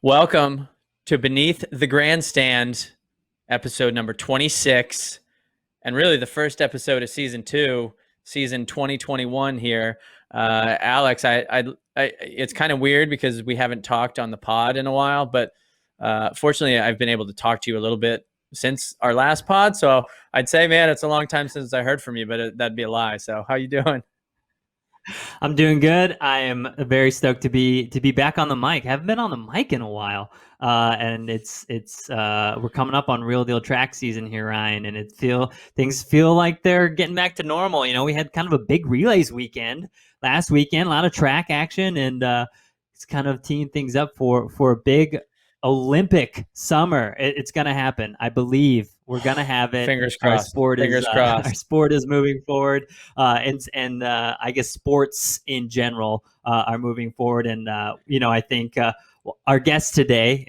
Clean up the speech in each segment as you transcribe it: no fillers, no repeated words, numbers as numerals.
Welcome to Beneath the Grandstand, episode number 26, and really the first episode of season 2, season 2021 here. Alex, it's kind of weird because we haven't talked on the pod in a while, but fortunately I've been able to talk to you a little bit since our last pod. So I'd say, man, it's a long time since I heard from you, but that'd be a lie. So how you doing? I'm doing good. I am very stoked to be back on the mic. I haven't been on the mic in a while, and it's we're coming up on real deal track season here, Ryan, and things feel like they're getting back to normal. You know, we had kind of a big relays weekend last weekend, a lot of track action, and it's kind of teeing things up for a big Olympic summer. It's going to happen. I believe we're going to have it. Fingers crossed. Fingers crossed. Our sport is moving forward, and I guess sports in general are moving forward. And I think our guest today,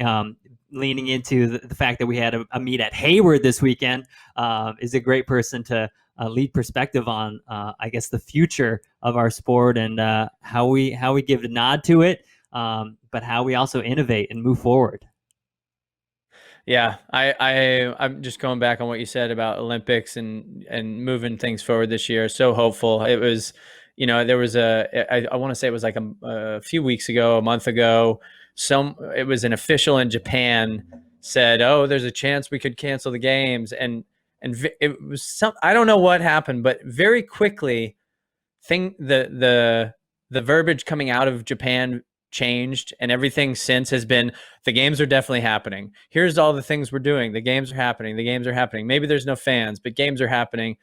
leaning into the fact that we had a meet at Hayward this weekend, is a great person to lead perspective on, I guess, the future of our sport and how we give a nod to it. But how we also innovate and move forward. Yeah, I'm just going back on what you said about Olympics and moving things forward this year. So hopeful. It was, there was I want to say it was like a few weeks ago, a month ago. It was an official in Japan said, "Oh, there's a chance we could cancel the games," and it was I don't know what happened, but very quickly, the verbiage coming out of Japan changed, and everything since has been, the games are definitely happening. Here's all the things we're doing. The games are happening. The games are happening. Maybe there's no fans, but games are happening.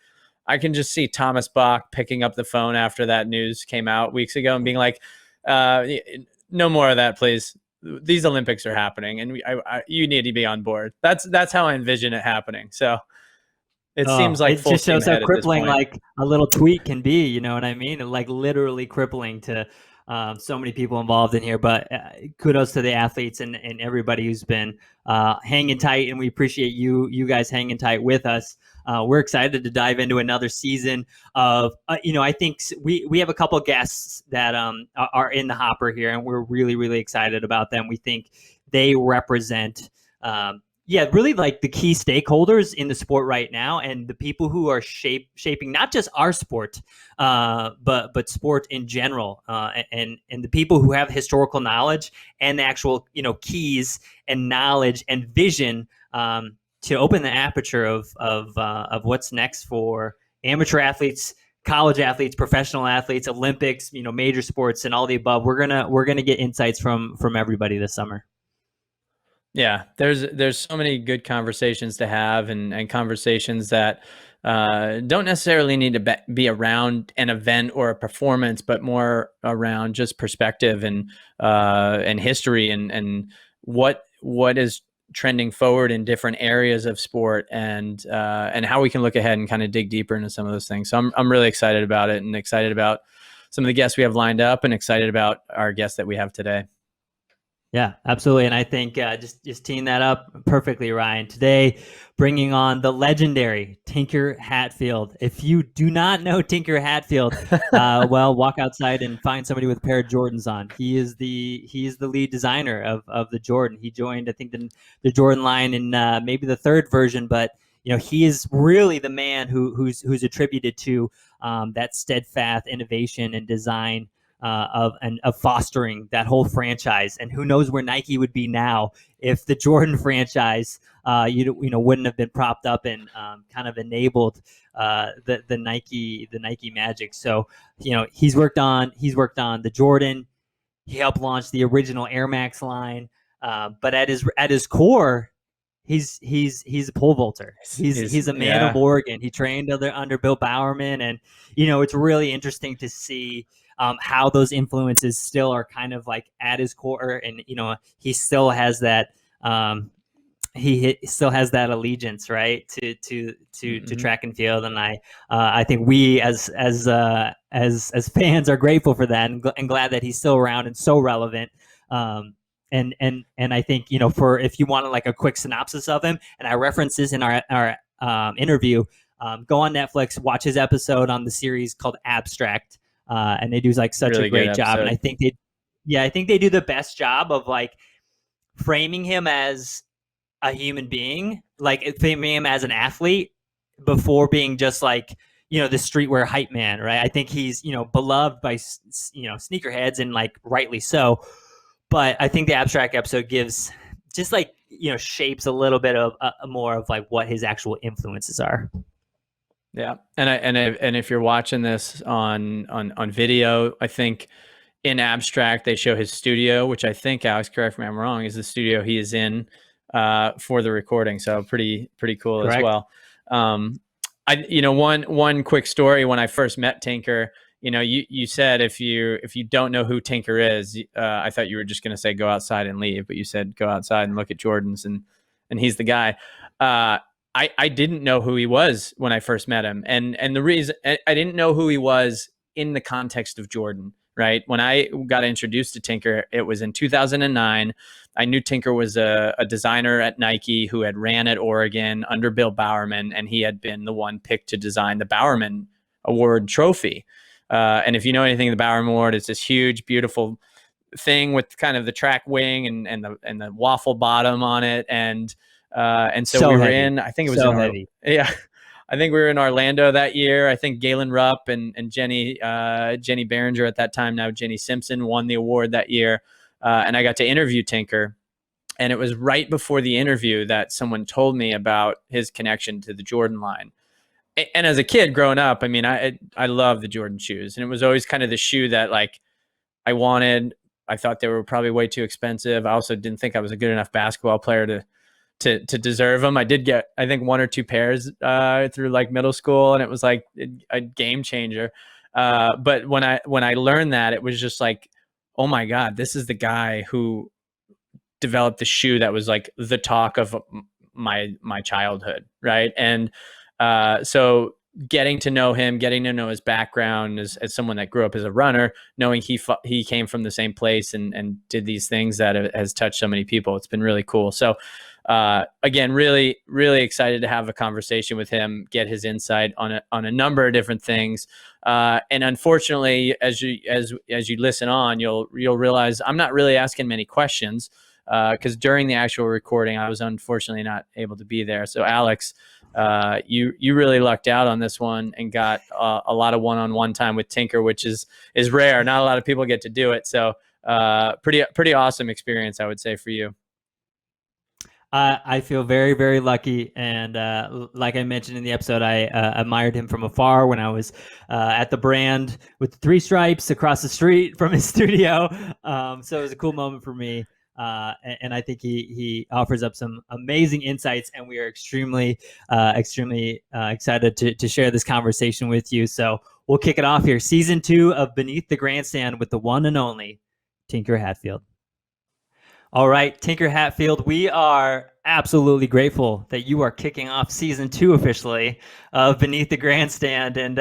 I can just see Thomas Bach picking up the phone after that news came out weeks ago and being like, no more of that, please. These Olympics are happening, and you need to be on board. That's how I envision it happening. So it seems like it just shows how crippling like a little tweet can be. You know what I mean? Like literally crippling to so many people involved in here, but kudos to the athletes and everybody who's been hanging tight, and we appreciate you guys hanging tight with us. We're excited to dive into another season of, I think we have a couple guests that are in the hopper here, and we're really, really excited about them. We think they represent really like the key stakeholders in the sport right now, and the people who are shaping not just our sport, but sport in general, and the people who have historical knowledge and the actual keys and knowledge and vision to open the aperture of what's next for amateur athletes, college athletes, professional athletes, Olympics, major sports, and all the above. We're gonna get insights from everybody this summer. Yeah, there's so many good conversations to have, and conversations that don't necessarily need to be around an event or a performance, but more around just perspective and history and what is trending forward in different areas of sport, and how we can look ahead and kind of dig deeper into some of those things. So I'm really excited about it, and excited about some of the guests we have lined up, and excited about our guests that we have today. Yeah, absolutely. And I think just teeing that up perfectly, Ryan. Today, bringing on the legendary Tinker Hatfield. If you do not know Tinker Hatfield, well, walk outside and find somebody with a pair of Jordans on. He is the lead designer of the Jordan. He joined, I think, the Jordan line in maybe the third version, but he is really the man who's attributed to that steadfast innovation and design of fostering that whole franchise. And who knows where Nike would be now if the Jordan franchise wouldn't have been propped up and kind of enabled the Nike magic. So he's worked on the Jordan. He helped launch the original Air Max line, but at his core, he's a pole vaulter. He's a man of Oregon. He trained under Bill Bowerman, and it's really interesting to see how those influences still are kind of like at his core, and he still has that he still has that allegiance, right, to track and field. And I think we as fans are grateful for that, and glad that he's still around and so relevant. And I think for, if you want like a quick synopsis of him, and I reference this in our interview, go on Netflix, watch his episode on the series called Abstract. And they do like such a great job. And I think they do the best job of like framing him as a human being, like framing him as an athlete before being just like, the streetwear hype man, right? I think he's, beloved by, sneakerheads, and like rightly so. But I think the abstract episode gives just like, shapes a little bit of more of like what his actual influences are. Yeah. And if you're watching this on video, I think in abstract they show his studio, which I think, Alex, correct me if I'm wrong, is the studio he is in for the recording. So pretty cool. Correct. As well. One quick story. When I first met Tinker, you said if you don't know who Tinker is, I thought you were just going to say go outside and leave, but you said go outside and look at Jordans, and he's the guy. I didn't know who he was when I first met him, and the reason I didn't know who he was in the context of Jordan. Right when I got introduced to Tinker, it was in 2009. I knew Tinker was a designer at Nike who had ran at Oregon under Bill Bowerman, and he had been the one picked to design the Bowerman Award trophy. And if you know anything of the Bowerman Award, it's this huge, beautiful thing with kind of the track wing and the waffle bottom on it, and so we were in. I think it was so heavy. Yeah. I think we were in Orlando that year. I think Galen Rupp and Jenny Behringer at that time, now Jenny Simpson, won the award that year. And I got to interview Tinker. And it was right before the interview that someone told me about his connection to the Jordan line. And as a kid growing up, I mean, I love the Jordan shoes. And it was always kind of the shoe that like I wanted. I thought they were probably way too expensive. I also didn't think I was a good enough basketball player to deserve them. I did get, I think, 1 or 2 pairs through like middle school, and it was like a game changer. But when I learned that, it was just like, oh my God, this is the guy who developed the shoe that was like the talk of my childhood, right? And so getting to know him, getting to know his background as someone that grew up as a runner, knowing he came from the same place and did these things that has touched so many people, it's been really cool. So again, really, really excited to have a conversation with him, get his insight on a number of different things. And unfortunately, as you listen on, you'll realize I'm not really asking many questions because during the actual recording, I was unfortunately not able to be there. So Alex, you really lucked out on this one and got a lot of one-on-one time with Tinker, which is rare. Not a lot of people get to do it. So pretty awesome experience, I would say, for you. I feel very, very lucky. And like I mentioned in the episode, I admired him from afar when I was at the brand with the 3 stripes across the street from his studio. So it was a cool moment for me. And I think he offers up some amazing insights, and we are extremely excited to share this conversation with you. So we'll kick it off here. Season 2 of Beneath the Grandstand with the one and only Tinker Hatfield. All right, Tinker Hatfield, we are absolutely grateful that you are kicking off season 2 officially of Beneath the Grandstand. And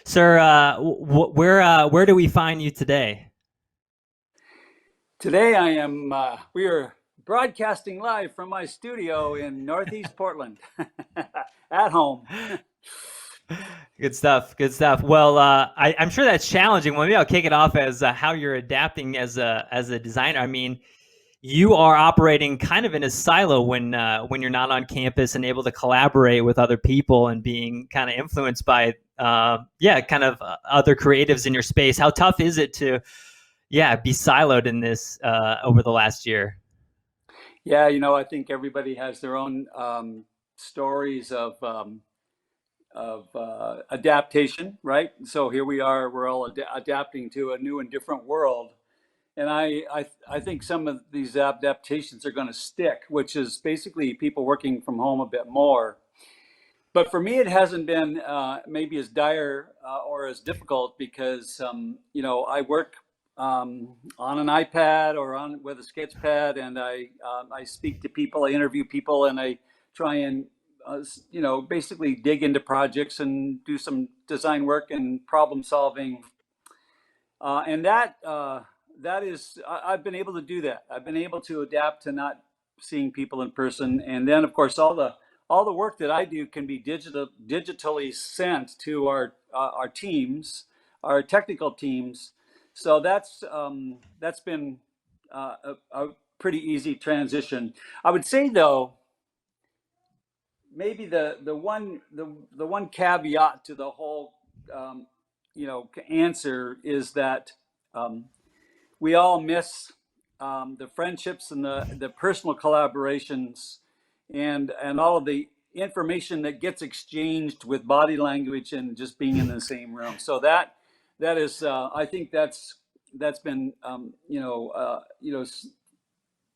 sir, where do we find you today? Today we are broadcasting live from my studio in Northeast Portland at home. Good stuff. Well, I'm sure that's challenging. Well, maybe I'll kick it off as how you're adapting as a designer. I mean, you are operating kind of in a silo when you're not on campus and able to collaborate with other people and being kind of influenced by other creatives in your space. How tough is it to be siloed in this over the last year? Yeah, I think everybody has their own stories of adaptation, right? So here we are, we're all adapting to a new and different world. And I think some of these adaptations are going to stick, which is basically people working from home a bit more. But for me, it hasn't been maybe as dire or as difficult because, I work on an iPad or with a sketch pad, and I speak to people, I interview people, and I try and, basically dig into projects and do some design work and problem solving. And that is, I've been able to do that. I've been able to adapt to not seeing people in person. And then, of course, all the work that I do can be digitally sent to our teams, our technical teams. So that's been a pretty easy transition. I would say though, maybe the one caveat to the whole answer is that we all miss the friendships and the personal collaborations and all of the information that gets exchanged with body language and just being in the same room. So that is I think that's been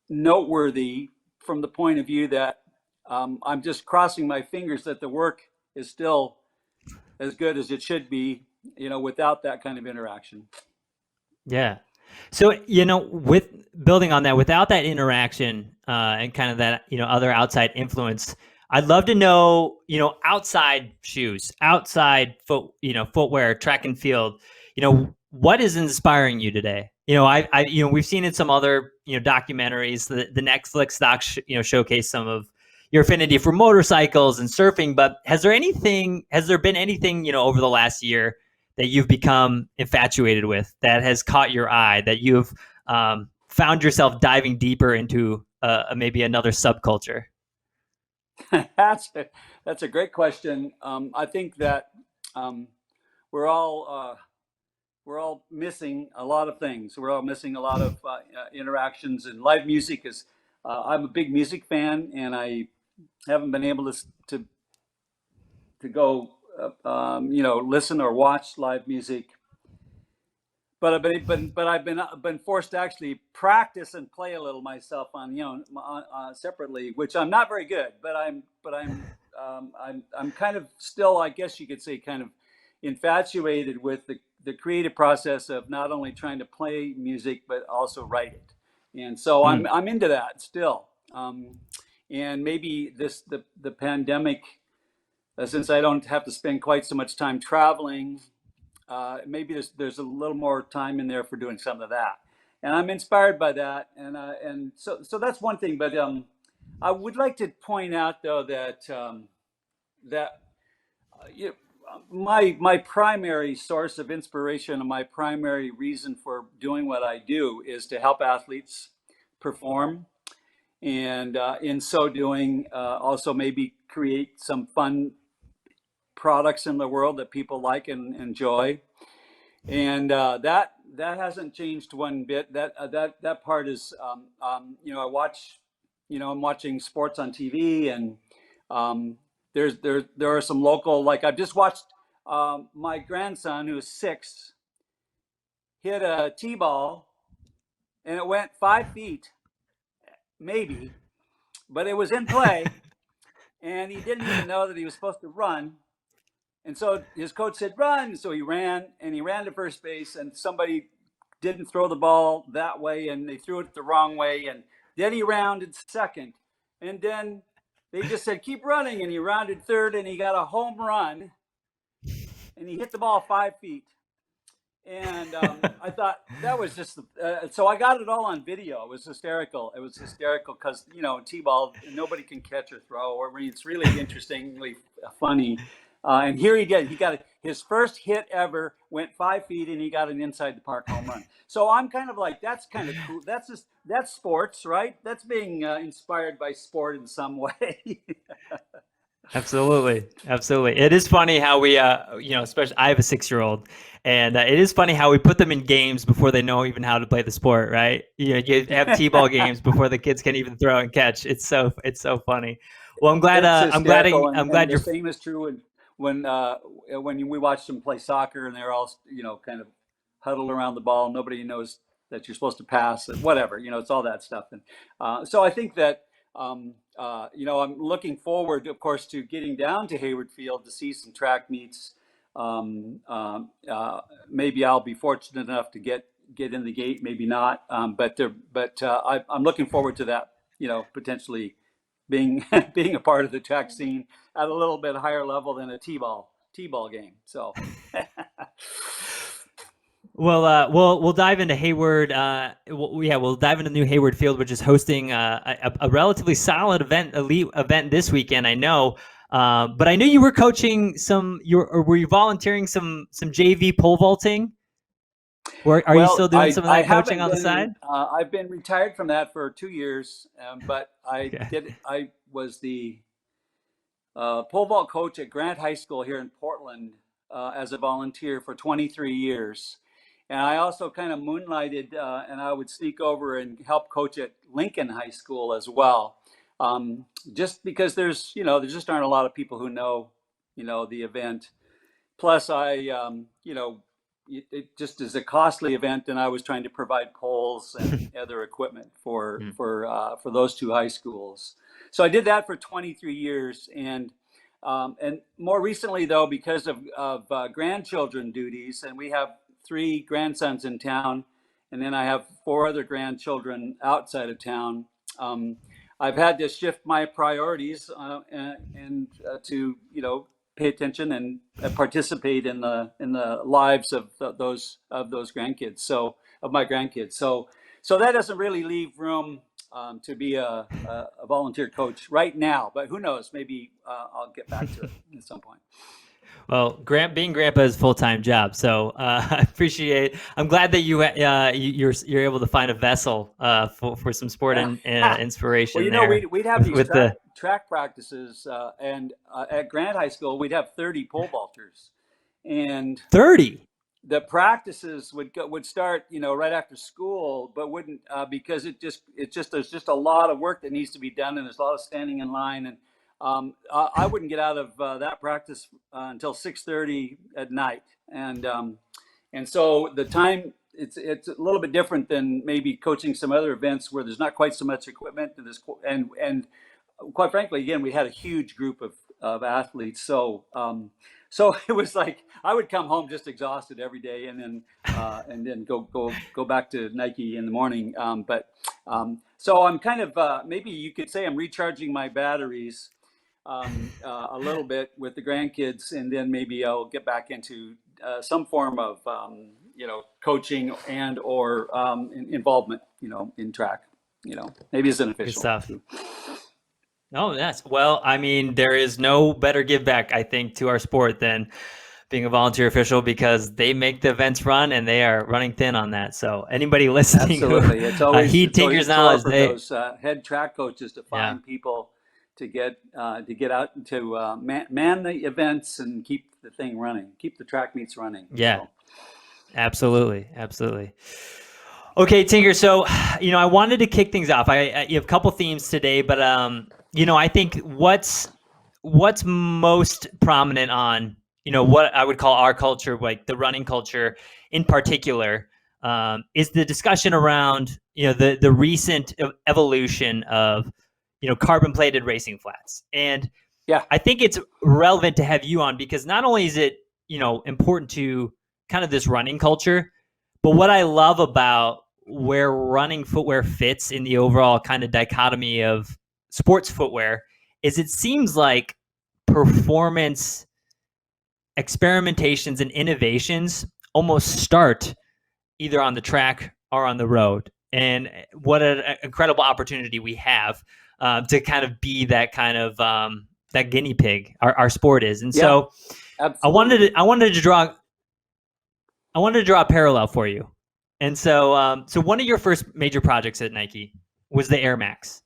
noteworthy from the point of view that I'm just crossing my fingers that the work is still as good as it should be, without that kind of interaction. Yeah. So, with building on that, without that interaction and kind of that, other outside influence, I'd love to know, outside shoes, outside footwear, track and field, what is inspiring you today? We've seen in some other, documentaries, the Netflix doc, showcase some of your affinity for motorcycles and surfing, but has there been anything, over the last year that you've become infatuated with, that has caught your eye, that you've found yourself diving deeper into maybe another subculture? That's a great question. I think that we're all missing a lot of things. We're all missing a lot of interactions, and live music is. I'm a big music fan, and I haven't been able to go, listen or watch live music. But I've been forced to actually practice and play a little myself on separately, which I'm not very good. But I'm kind of still, I guess you could say, kind of infatuated with the creative process of not only trying to play music but also write it. And so I'm into that still. And maybe the pandemic, since I don't have to spend quite so much time traveling, maybe there's a little more time in there for doing some of that. And I'm inspired by that. And so that's one thing. But I would like to point out though that my primary source of inspiration and my primary reason for doing what I do is to help athletes perform, and in so doing, also maybe create some fun products in the world that people like and enjoy. And that hasn't changed one bit. That part is, I watch, I'm watching sports on TV, and there are some local, like I've just watched my grandson, who's 6, hit a T-ball, and it went 5 feet, maybe, but it was in play, and he didn't even know that he was supposed to run. And so his coach said, run. So he ran to first base, and somebody didn't throw the ball that way, and they threw it the wrong way. And then he rounded second, and then they just said, keep running. And he rounded third, and he got a home run, and he hit the ball 5 feet. And I thought that was just, so I got it all on video. It was hysterical. It was hysterical because, T-ball, nobody can catch or throw. I mean, it's really interestingly funny. And here he did. He got his first hit ever, went 5 feet, and he got an inside the park home run. So I'm kind of like, that's kind of cool. That's sports, right? That's being inspired by sport in some way. Absolutely. It is funny how we, especially I have a 6-year-old, and it is funny how we put them in games before they know even how to play the sport, right? You have T-ball games before the kids can even throw and catch. It's so funny. Well, I'm glad the same is true when we watched them play soccer, and they're all kind of huddled around the ball. Nobody knows that you're supposed to pass, and whatever. It's all that stuff. And so I think that I'm looking forward, of course, to getting down to Hayward Field to see some track meets. Maybe I'll be fortunate enough to get in the gate, maybe not. But I'm looking forward to that. Potentially being a part of the track scene at a little bit higher level than a T-ball game. So. Well, we'll dive into Hayward. We'll dive into the new Hayward Field, which is hosting a relatively solid elite event this weekend. I know, but I knew you were coaching were you volunteering some JV pole vaulting? Are you still doing some of I that coaching haven't on the been. side? I've been retired from that for 2 years, but Okay. I was the pole vault coach at Grant High School here in Portland as a volunteer for 23 years. And I also kind of moonlighted, and I would sneak over and help coach at Lincoln High School as well. Just because there just aren't a lot of people who know, the event. Plus, it just is a costly event, and I was trying to provide poles and other equipment for those two high schools. So I did that for 23 years, and more recently, though, because of grandchildren duties, and we have 3 grandsons in town, and then I have 4 other grandchildren outside of town. I've had to shift my priorities and to pay attention and participate in the lives of those grandkids. So of my grandkids. So that doesn't really leave room to be a volunteer coach right now. But who knows? Maybe I'll get back to it at some point. Well, being grandpa is a full-time job, so I appreciate. I'm glad that you're able to find a vessel for some sport and inspiration. Well, there we'd have these with track practices, and at Grant High School we'd have 30 pole vaulters, and 30. The practices would start, right after school, but wouldn't because there's just a lot of work that needs to be done, and there's a lot of standing in line, and I wouldn't get out of that practice until 6:30 at night, and so the time it's a little bit different than maybe coaching some other events where there's not quite so much equipment, and quite frankly, again, we had a huge group of athletes, so it was like I would come home just exhausted every day, and then go back to Nike in the morning. So I'm kind of maybe you could say I'm recharging my batteries a little bit with the grandkids, and then maybe I'll get back into some form of coaching and or involvement in track. Maybe as an official. Good stuff. Oh, yes. Well, I mean, there is no better give back, I think, to our sport than being a volunteer official, because they make the events run, and they are running thin on that. So anybody listening, absolutely, it's always Tinker's knowledge. For those head track coaches to find people to get out and to man the events and keep the thing running, keep the track meets running. Yeah, so. Absolutely. Okay, Tinker. So, I wanted to kick things off. I you have a couple themes today, but I think what's most prominent on what I would call our culture, like the running culture in particular, is the discussion around the recent evolution of carbon plated racing flats. And I think it's relevant to have you on, because not only is it important to kind of this running culture, but what I love about where running footwear fits in the overall kind of dichotomy of sports footwear is it seems like performance experimentations and innovations almost start either on the track or on the road. And what an incredible opportunity we have to kind of be that kind of that guinea pig our sport is. And so absolutely. I wanted to draw a parallel for you. And so so one of your first major projects at Nike was the Air Max.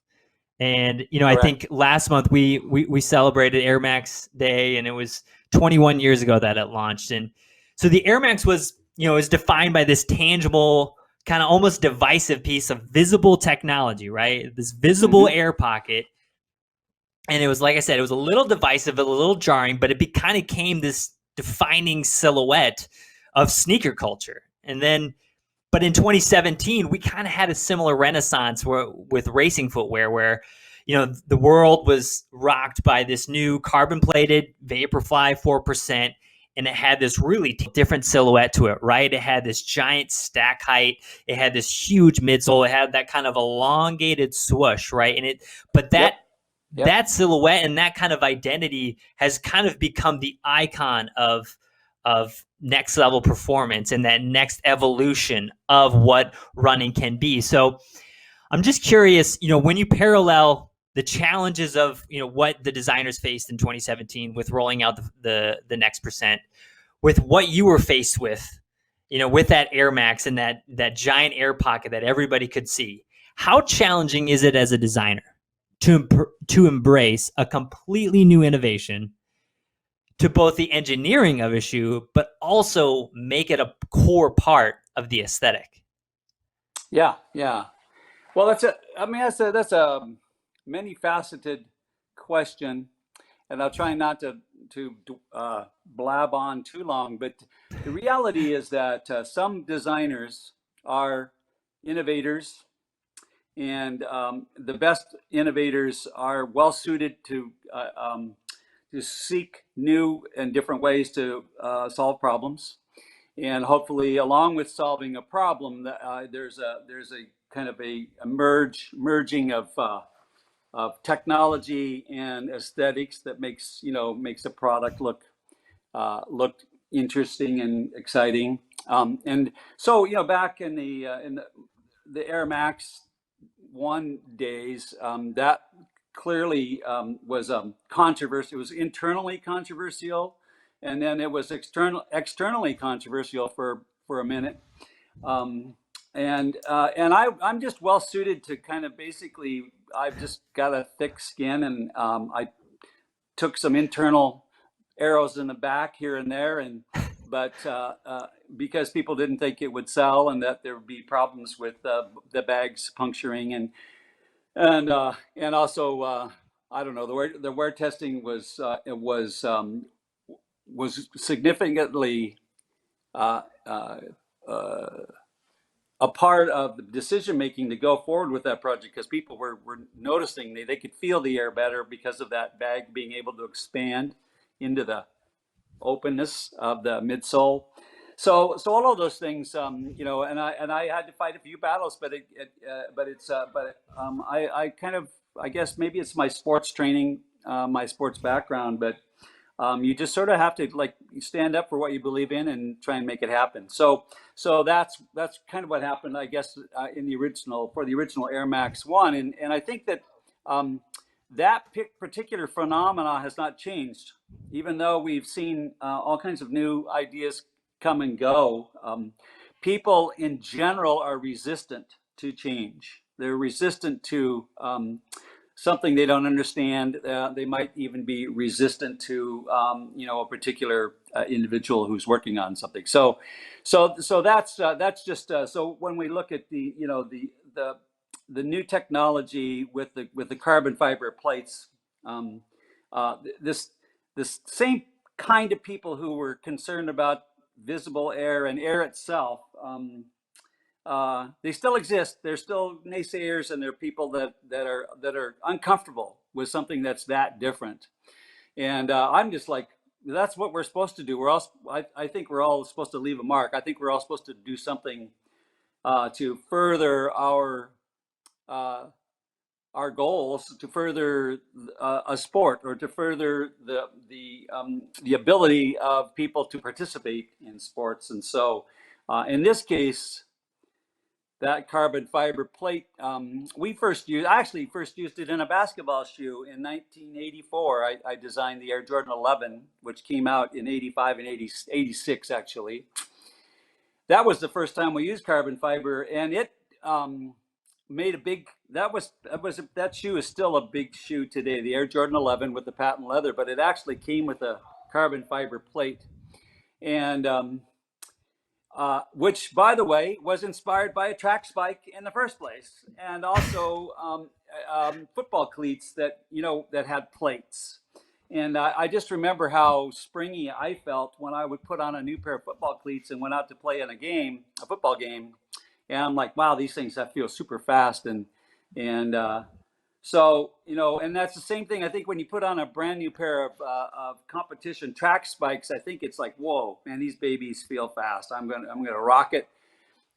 And I think last month we celebrated Air Max Day, and it was 21 years ago that it launched. And so the Air Max was defined by this tangible, kind of almost divisive piece of visible technology, right? This visible air pocket. And it was, like I said, it was a little divisive, a little jarring, but it kind of became this defining silhouette of sneaker culture. And then, but in 2017, we kind of had a similar renaissance with racing footwear, where the world was rocked by this new carbon-plated Vaporfly 4%, and it had this really different silhouette to it, right? It had this giant stack height, it had this huge midsole, it had that kind of elongated swoosh, right? And that silhouette and that kind of identity has kind of become the icon of next level performance and that next evolution of what running can be. So I'm just curious, when you parallel the challenges of, what the designers faced in 2017 with rolling out the next percent with what you were faced with, with that Air Max and that giant air pocket that everybody could see, how challenging is it as a designer to embrace a completely new innovation to both the engineering of a shoe, but also make it a core part of the aesthetic? Yeah, yeah. Well, that's a many faceted question, and I'll try not to blab on too long. But the reality is that some designers are innovators, and the best innovators are well suited to seek new and different ways to solve problems. And hopefully, along with solving a problem, there's a kind of a merging of technology and aesthetics that makes a product look interesting and exciting. And so back in the Air Max 1 days, that clearly was controversial. It was internally controversial, and then it was externally controversial for a minute. I'm just well suited to kind of basically. I've just got a thick skin, and I took some internal arrows in the back here and there, but because people didn't think it would sell and that there would be problems with the bags puncturing and also I don't know, the wear testing was significantly uh, uh, uh, a part of the decision making to go forward with that project, because people were noticing they could feel the air better because of that bag being able to expand into the openness of the midsole. So all of those things, and I had to fight a few battles, but I kind of, I guess maybe it's my sports training, my sports background, but you just sort of have to like stand up for what you believe in and try and make it happen. So that's kind of what happened, I guess, in the original Air Max 1, and I think that that particular phenomena has not changed, even though we've seen all kinds of new ideas come and go. People in general are resistant to change. They're resistant to something they don't understand. They might even be resistant to a particular individual who's working on something. So that's just so when we look at the new technology with the carbon fiber plates, this same kind of people who were concerned about visible air and air itself, they still exist. There's still naysayers, and there are people that are uncomfortable with something that's that different. And I'm just like, that's what we're supposed to do. I think we're all supposed to leave a mark. I think we're all supposed to do something to further our goals, to further a sport, or to further the ability of people to participate in sports. And so, in this case, that carbon fiber plate, we first used it in a basketball shoe in 1984. I designed the Air Jordan 11, which came out in 85 and 86 actually. That was the first time we used carbon fiber, and it made a big. That shoe is still a big shoe today, the Air Jordan 11 with the patent leather, but it actually came with a carbon fiber plate, and which, by the way, was inspired by a track spike in the first place, and also football cleats that had plates. And I just remember how springy I felt when I would put on a new pair of football cleats and went out to play in a football game. And I'm like, wow, these things, I feel super fast. And so, and that's the same thing. I think when you put on a brand new pair of competition track spikes, I think it's like, whoa, man, these babies feel fast. I'm gonna rock it.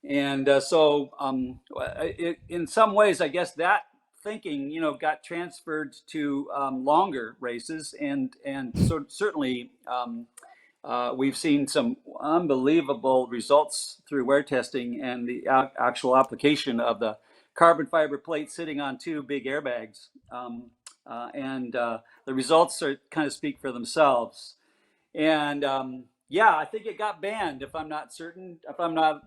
And in some ways, I guess that thinking, got transferred to longer races, and so certainly we've seen some unbelievable results through wear testing and the actual application of the carbon fiber plate sitting on two big airbags, and the results kind of speak for themselves. And yeah, I think it got banned. If I'm not certain, if I'm not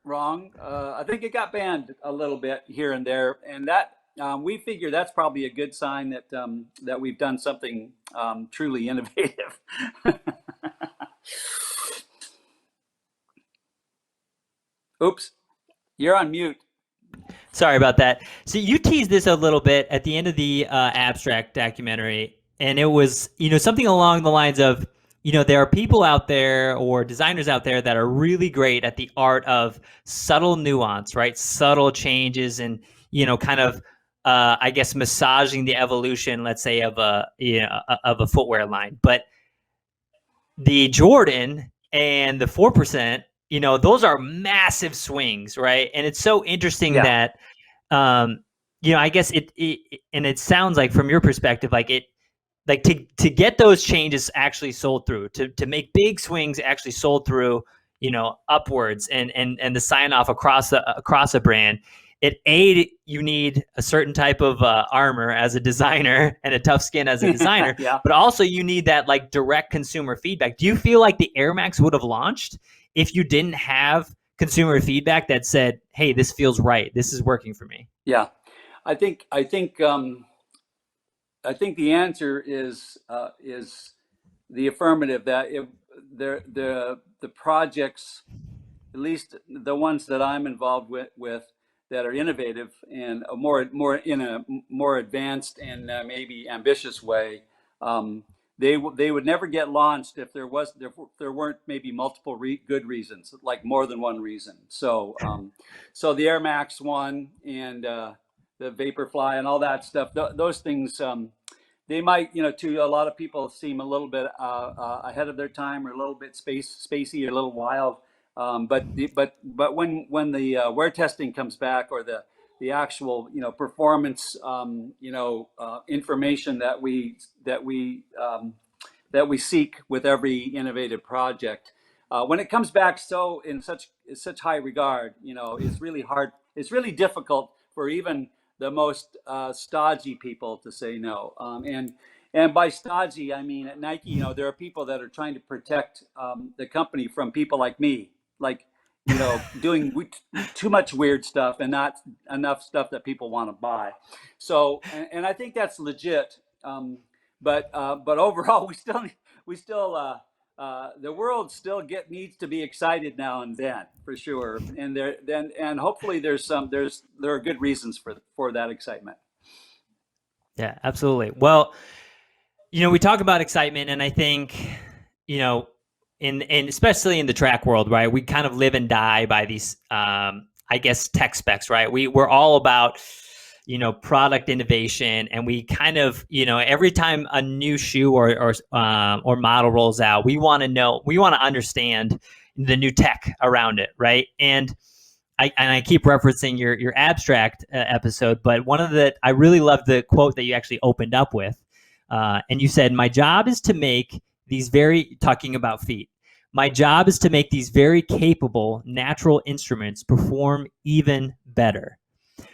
wrong, I think it got banned a little bit here and there, and that we figure that's probably a good sign that that we've done something truly innovative. Oops, you're on mute. Sorry about that. So you teased this a little bit at the end of the abstract documentary, and it was, something along the lines of, there are people out there or designers out there that are really great at the art of subtle nuance, right? Subtle changes and, kind of, I guess, massaging the evolution, let's say, of a footwear line. But the Jordan and the 4%, those are massive swings, right? And it's so interesting Yeah. that, I guess and it sounds like from your perspective, like to get those changes actually sold through, to make big swings actually sold through, upwards and the sign off across a brand. You need a certain type of armor as a designer and a tough skin as a designer, Yeah. but also you need that like direct consumer feedback. Do you feel like the Air Max would have launched if you didn't have consumer feedback that said, "Hey, this feels right. This is working for me"? Yeah, I think the answer is the affirmative, that if the projects, at least the ones that I'm involved with that are innovative and more in a more advanced and maybe ambitious way, they would never get launched if there weren't maybe multiple good reasons, like more than one reason. So so the Air Max one and the Vaporfly and all that stuff, those things. They might, to a lot of people seem a little bit ahead of their time, or a little bit spacey, or a little wild. But when the wear testing comes back, or the actual performance information that we seek with every innovative project, when it comes back so in such high regard, it's really hard. It's really difficult for even the most stodgy people to say no. And by stodgy, I mean at Nike, there are people that are trying to protect the company from people like me, like doing too much weird stuff and not enough stuff that people want to buy. So, and I think that's legit. But overall, we still the world still needs to be excited now and then, for sure. And hopefully there are good reasons for that excitement. Yeah, absolutely. Well, we talk about excitement, and I think, in especially in the track world, right? We kind of live and die by these, I guess, tech specs, right? We're all about, product innovation, and we kind of, every time a new shoe or model rolls out, we want to understand the new tech around it, right? And I keep referencing your abstract episode, but I really love the quote that you actually opened up with. And you said, "My job is to make talking about feet. My job is to make these very capable natural instruments perform even better."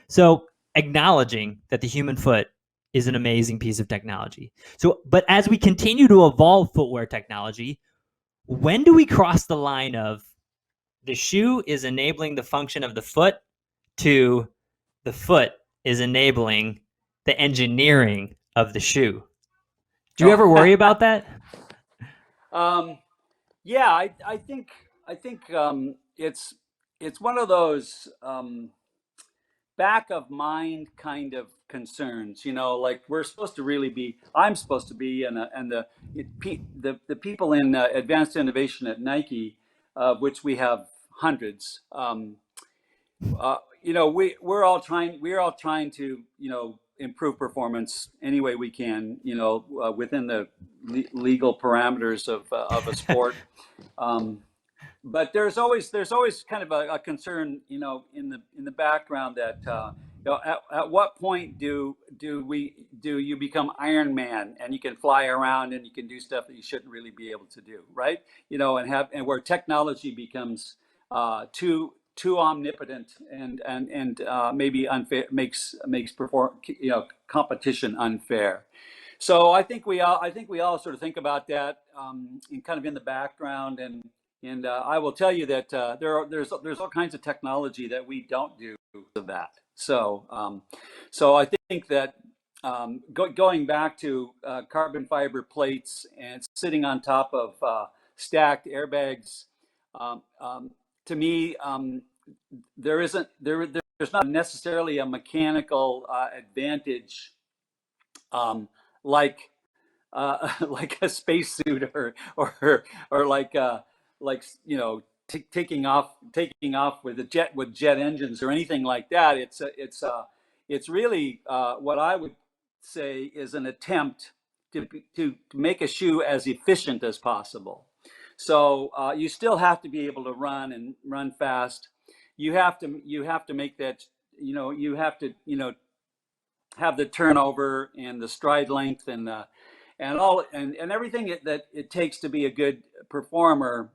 So acknowledging that the human foot is an amazing piece of technology. But as we continue to evolve footwear technology, when do we cross the line of the shoe is enabling the function of the foot to the foot is enabling the engineering of the shoe? Do you ever worry about that? Yeah, I think it's one of those back of mind kind of concerns. Like I'm supposed to be, and the people in advanced innovation at Nike, which we have hundreds. We're all trying to improve performance any way we can, within the legal parameters of a sport. But there's always kind of a concern, in the background, that at what point do you become Iron Man, and you can fly around and you can do stuff that you shouldn't really be able to do, right? And where technology becomes too omnipotent, and maybe unfair, makes competition unfair. So I think we all sort of think about that in kind of in the background, and I will tell you that there's all kinds of technology that we don't do of that. So I think that going back to carbon fiber plates and sitting on top of stacked airbags, um, um, to me, there isn't there there's not necessarily a mechanical advantage um, like like a spacesuit or like taking off with jet engines or anything like that. It's really what I would say is an attempt to make a shoe as efficient as possible. So you still have to be able to run and run fast. You have to make that, you have to have the turnover and the stride length and everything that it takes to be a good performer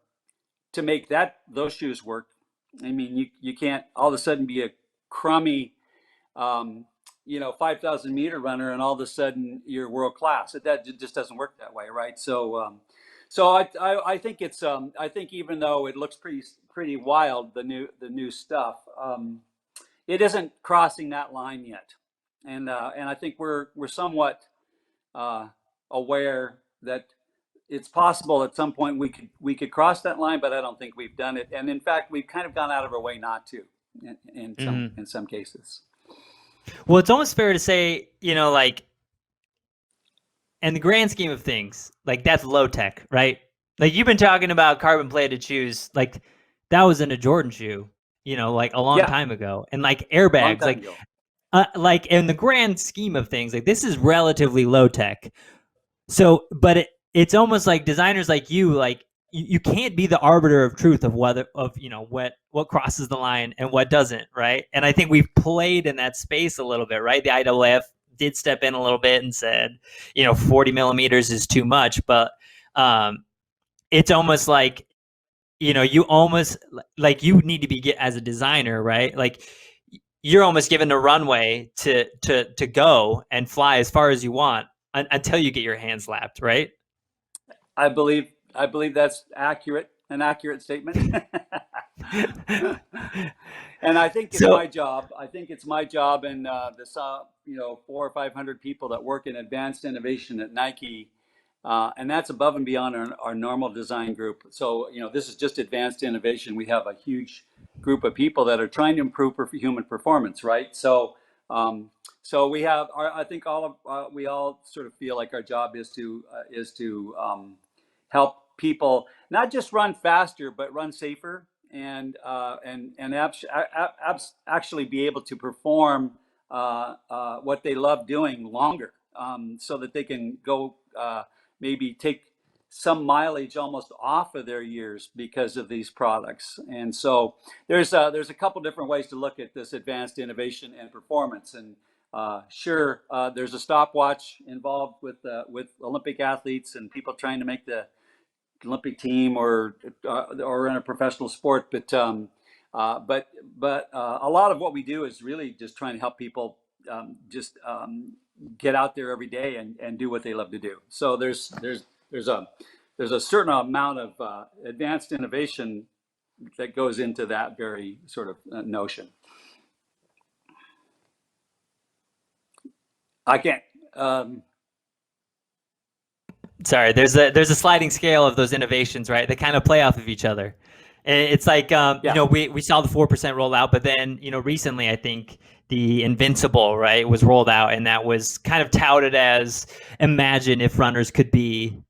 to make those shoes work. I mean, you can't all of a sudden be a crummy 5,000-meter runner and all of a sudden you're world class. That just doesn't work that way, right? So I think even though it looks pretty wild, the new stuff, it isn't crossing that line yet, and I think we're somewhat aware that it's possible at some point we could cross that line, but I don't think we've done it. And in fact, we've kind of gone out of our way not to in some cases. Well, it's almost fair to say, like, in the grand scheme of things, like, that's low tech, right? Like, you've been talking about carbon plated shoes, like that was in a Jordan shoe, like a long time ago, and like airbags, like in the grand scheme of things, like this is relatively low tech. So, but it's almost like designers like you, like you can't be the arbiter of truth of what crosses the line and what doesn't, right? And I think we've played in that space a little bit, right? The IAAF did step in a little bit and said, 40 millimeters is too much, but it's almost like, you almost like you need to be as a designer, right? Like you're almost given the runway to go and fly as far as you want until you get your hands slapped, right? I believe that's an accurate statement. And I think it's my job. I think it's my job and the 400 or 500 people that work in advanced innovation at Nike, and that's above and beyond our normal design group. So this is just advanced innovation. We have a huge group of people that are trying to improve human performance, right? So we have I think we all sort of feel like our job is to help people not just run faster but run safer and actually be able to perform what they love doing longer, so that they can go maybe take some mileage almost off of their years because of these products. And so there's a couple different ways to look at this advanced innovation and performance. And there's a stopwatch involved with Olympic athletes and people trying to make the Olympic team or in a professional sport. But a lot of what we do is really just trying to help people get out there every day and do what they love to do. So there's a certain amount of advanced innovation that goes into that very sort of notion. I can't. Sorry, there's a sliding scale of those innovations, right? They kind of play off of each other. And it's like, we saw the 4% roll out, but then, recently I think the Invincible, right, was rolled out, and that was kind of touted as, imagine if runners could be,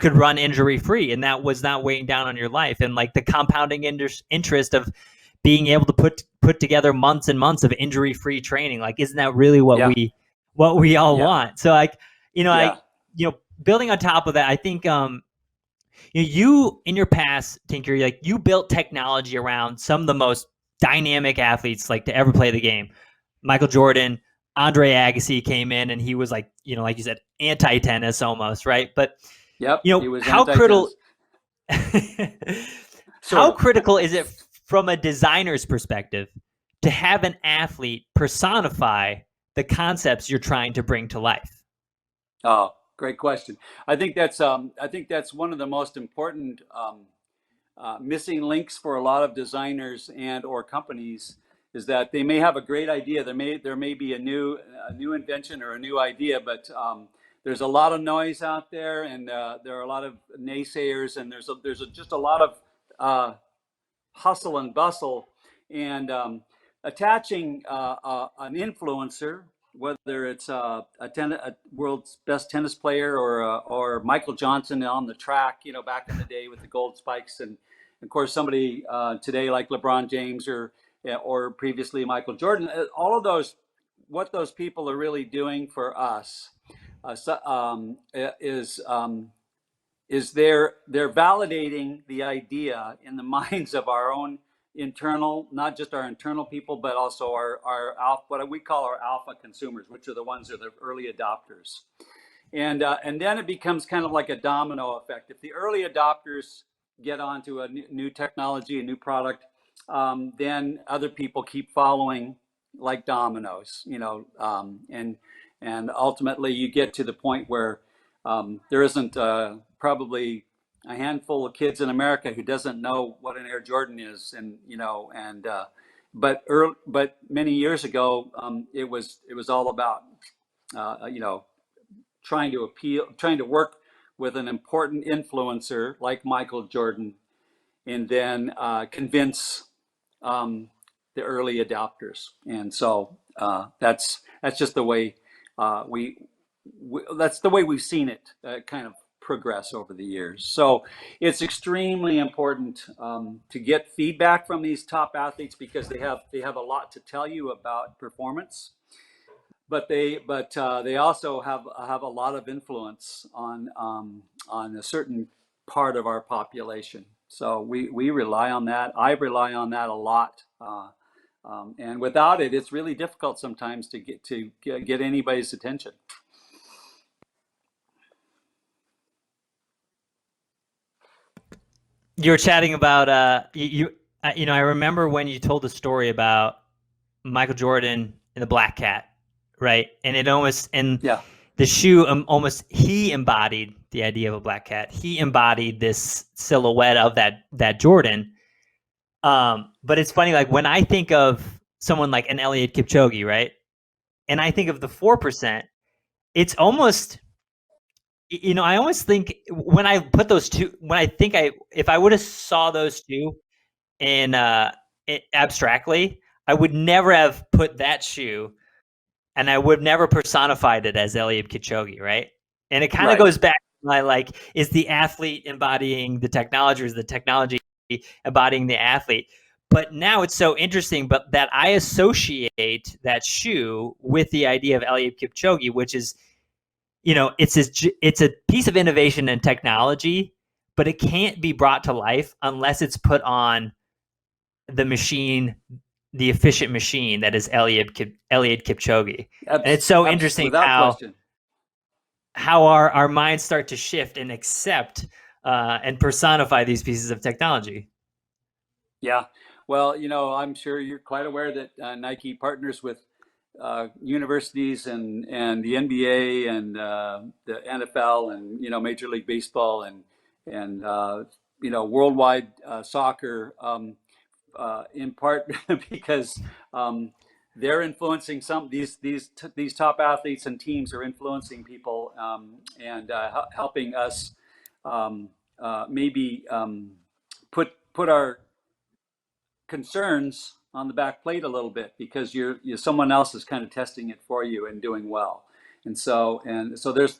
could run injury free, and that was not weighing down on your life. And like the compounding interest of being able to put together months and months of injury free training, like, isn't that really what we all want? So like, building on top of that, I think you in your past, Tinker, like you built technology around some of the most dynamic athletes like to ever play the game. Michael Jordan, Andre Agassi came in, and he was like, like you said, anti-tennis almost, right? But he was how critical how critical is it from a designer's perspective to have an athlete personify the concepts you're trying to bring to life? Oh, great question. I think that's one of the most important missing links for a lot of designers and or companies is that they may have a great idea. There may be a new invention or a new idea, but there's a lot of noise out there, and there are a lot of naysayers, and just a lot of hustle and bustle, and attaching an influencer, whether it's a world's best tennis player or Michael Johnson on the track, back in the day with the gold spikes, and of course somebody today like LeBron James or previously Michael Jordan. All of those, what those people are really doing for us is they're validating the idea in the minds of our own internal, not just our internal people, but also our alpha, what we call our alpha consumers, which are the ones that are the early adopters. And then it becomes kind of like a domino effect. If the early adopters get onto a new technology, a new product, then other people keep following like dominoes, and ultimately you get to the point where there isn't probably a handful of kids in America who doesn't know what an Air Jordan is, but many years ago it was all about trying to work with an important influencer like Michael Jordan, and then convince the early adopters. And so that's just the way that's the way we've seen it kind of progress over the years. So it's extremely important to get feedback from these top athletes, because they have a lot to tell you about performance, but they also have a lot of influence on a certain part of our population. So we rely on that. I rely on that a lot. And without it, it's really difficult sometimes to get anybody's attention. You were chatting about I remember when you told the story about Michael Jordan and the black cat, right? And Yeah. the shoe almost, he embodied the idea of a black cat. He embodied this silhouette of that Jordan. But it's funny, like when I think of someone like an Elliot Kipchoge, right? And I think of the 4%, it's almost, I almost think when I put those two, if I would have saw those two in abstractly, I would never have put that shoe, and I would never personified it as Elliot Kipchoge, right? And it kind of goes back to my is the athlete embodying the technology, or is the technology embodying the athlete? But now it's so interesting, but that I associate that shoe with the idea of Elliot Kipchoge, which is, it's a piece of innovation and technology, but it can't be brought to life unless it's put on the machine, the efficient machine that is Elliot Kipchoge. And it's so interesting how our minds start to shift and accept and personify these pieces of technology. Yeah. Well, I'm sure you're quite aware that Nike partners with universities and the NBA and the NFL and Major League Baseball and worldwide soccer, in part because they're influencing these top athletes, and teams are influencing people and helping us maybe put our concerns on the back plate a little bit, because someone else is kind of testing it for you and doing well. And so there's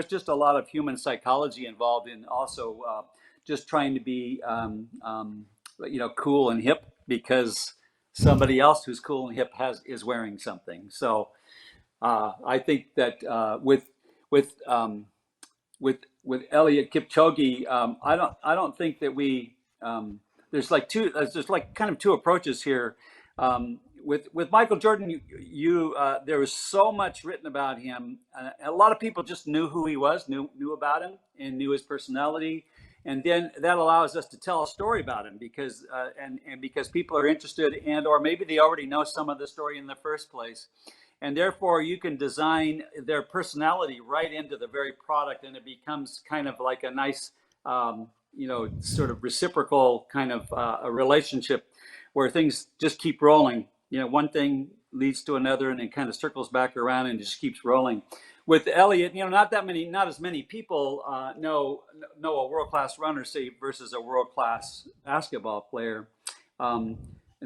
just a lot of human psychology involved in also just trying to be cool and hip, because somebody else who's cool and hip is wearing something. So I think that with Elliot Kipchoge, I don't think that we there's kind of two approaches here. With Michael Jordan, there was so much written about him. A lot of people just knew who he was, knew about him, and knew his personality. And then that allows us to tell a story about him, because because people are interested, and or maybe they already know some of the story in the first place. and therefore you can design their personality right into the very product, and it becomes kind of like a nice, sort of reciprocal kind of a relationship where things just keep rolling. One thing leads to another, and it kind of circles back around and just keeps rolling. With Elliott, not as many people know a world-class runner, say, versus a world-class basketball player. And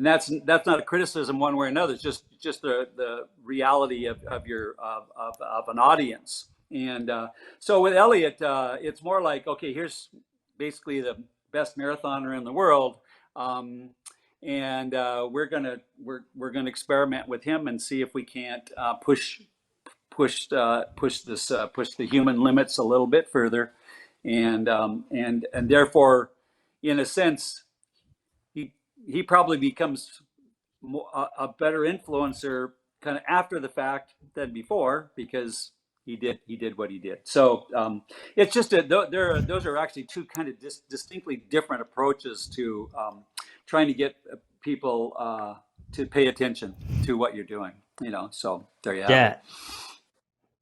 that's not a criticism one way or another. It's just the reality of an audience. And so with Elliott, it's more like, okay, here's basically the best marathoner in the world, and we're gonna experiment with him and see if we can't push the human limits a little bit further, and therefore, in a sense, he probably becomes a better influencer kind of after the fact than before, because he did what he did. So it's just those are actually two kind of distinctly different approaches to trying to get people to pay attention to what you're doing. So there you have it.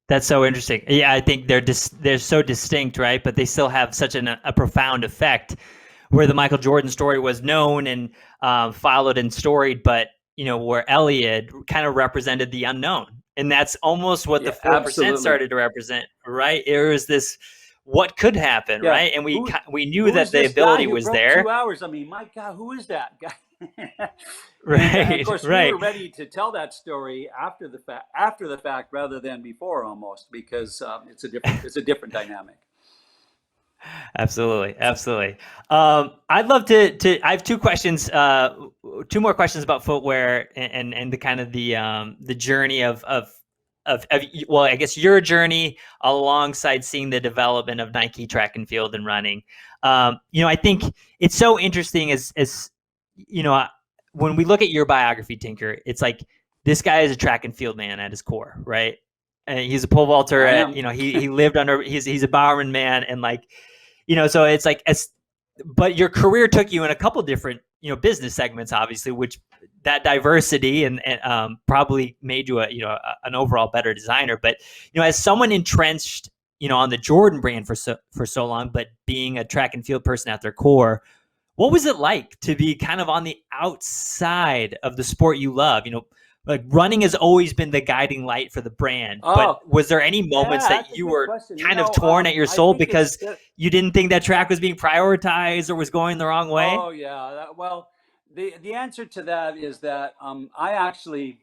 That's so interesting. Yeah, I think they're so distinct, right? But they still have such a profound effect. Where the Michael Jordan story was known and followed and storied, but where Elliott kind of represented the unknown, and that's almost what the 4% started to represent, right? It was this what could happen, right? And we knew that the ability was there. 2 hours. I mean, my God, who is that guy? Right. And of course, we were ready to tell that story after the fact, rather than before, almost, because it's a different dynamic. Absolutely. I'd love to. I have two more questions about footwear and the kind of the journey of well, I guess your journey alongside seeing the development of Nike track and field and running. I think it's so interesting as when we look at your biography, Tinker, it's like this guy is a track and field man at his core, right? And he's a pole vaulter. He lived under. He's a Bowerman man, and so it's like but your career took you in a couple different business segments, obviously, which that diversity and probably made you an overall better designer. But as someone entrenched on the Jordan brand for so long, but being a track and field person at their core, what was it like to be kind of on the outside of the sport you love? Like running has always been the guiding light for the brand, but was there any moments that you were kind of torn at your soul because you didn't think that track was being prioritized or was going the wrong way? Oh yeah. Well, the answer to that is that I actually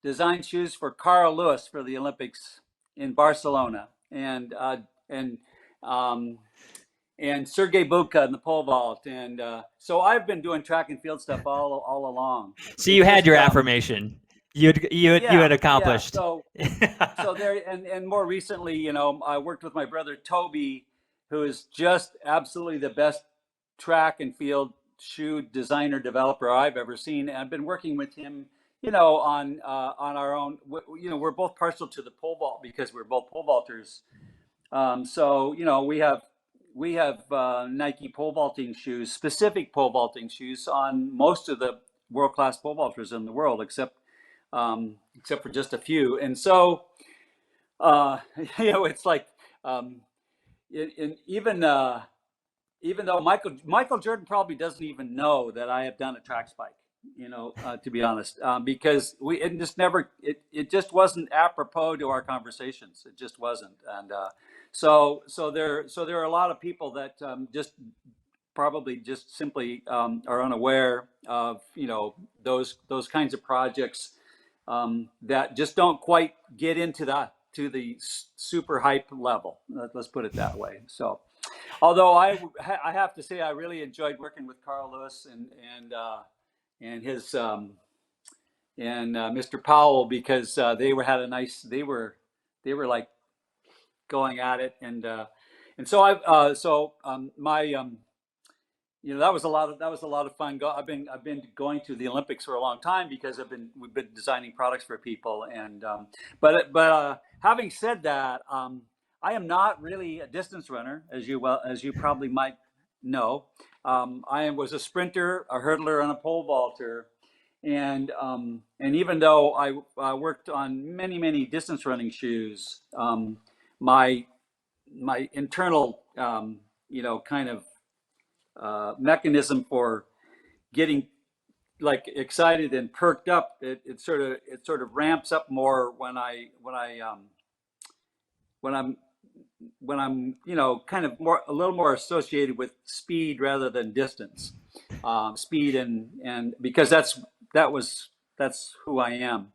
designed shoes for Carl Lewis for the Olympics in Barcelona, and Sergei Bubka in the pole vault, and so I've been doing track and field stuff all along. So you had your affirmation. You had accomplished. Yeah. So there, and more recently, I worked with my brother Toby, who is just absolutely the best track and field shoe designer developer I've ever seen. And I've been working with him, on our own. We're both partial to the pole vault because we're both pole vaulters. So we have Nike pole vaulting shoes, specific pole vaulting shoes on most of the world-class pole vaulters in the world, except for just a few. And so, it's like, even though Michael Jordan probably doesn't even know that I have done a track spike, to be honest, because it just wasn't apropos to our conversations. It just wasn't. And so there are a lot of people that just simply are unaware of those kinds of projects that just don't quite get into the super hype level. Let's put it that way. So, although I have to say I really enjoyed working with Carl Lewis and his and Mr. Powell, because they were like going at it, and so that was a lot of fun. I've been going to the Olympics for a long time because we've been designing products for people, and but having said that, I am not really a distance runner, as you probably might know. I was a sprinter, a hurdler, and a pole vaulter, And even though I worked on many distance running shoes, my internal kind of mechanism for getting like excited and perked up, it sort of ramps up more when I'm kind of a little more associated with speed rather than distance. Speed and because that's who I am.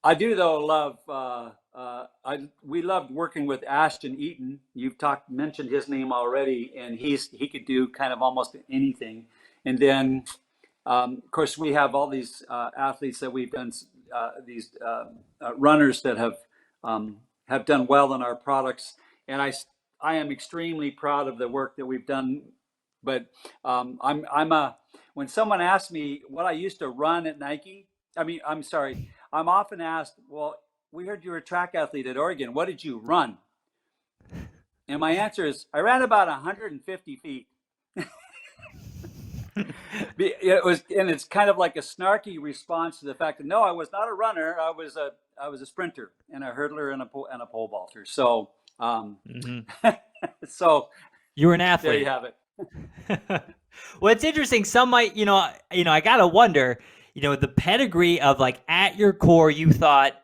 I do though love we loved working with Ashton Eaton. You've mentioned his name already, and he could do kind of almost anything. And then of course we have all these athletes that we've done, these runners that have done well in our products, and I am extremely proud of the work that we've done. But when someone asks me what I used to run at Nike, I'm often asked, well, we heard you were a track athlete at Oregon. What did you run? And my answer is, I ran about 150 feet. And it's kind of like a snarky response to the fact that no, I was not a runner. I was a sprinter and a hurdler and a pole vaulter. So, so you were an athlete. There you have it. Well, it's interesting. Some might, I gotta wonder, the pedigree of like at your core, you thought,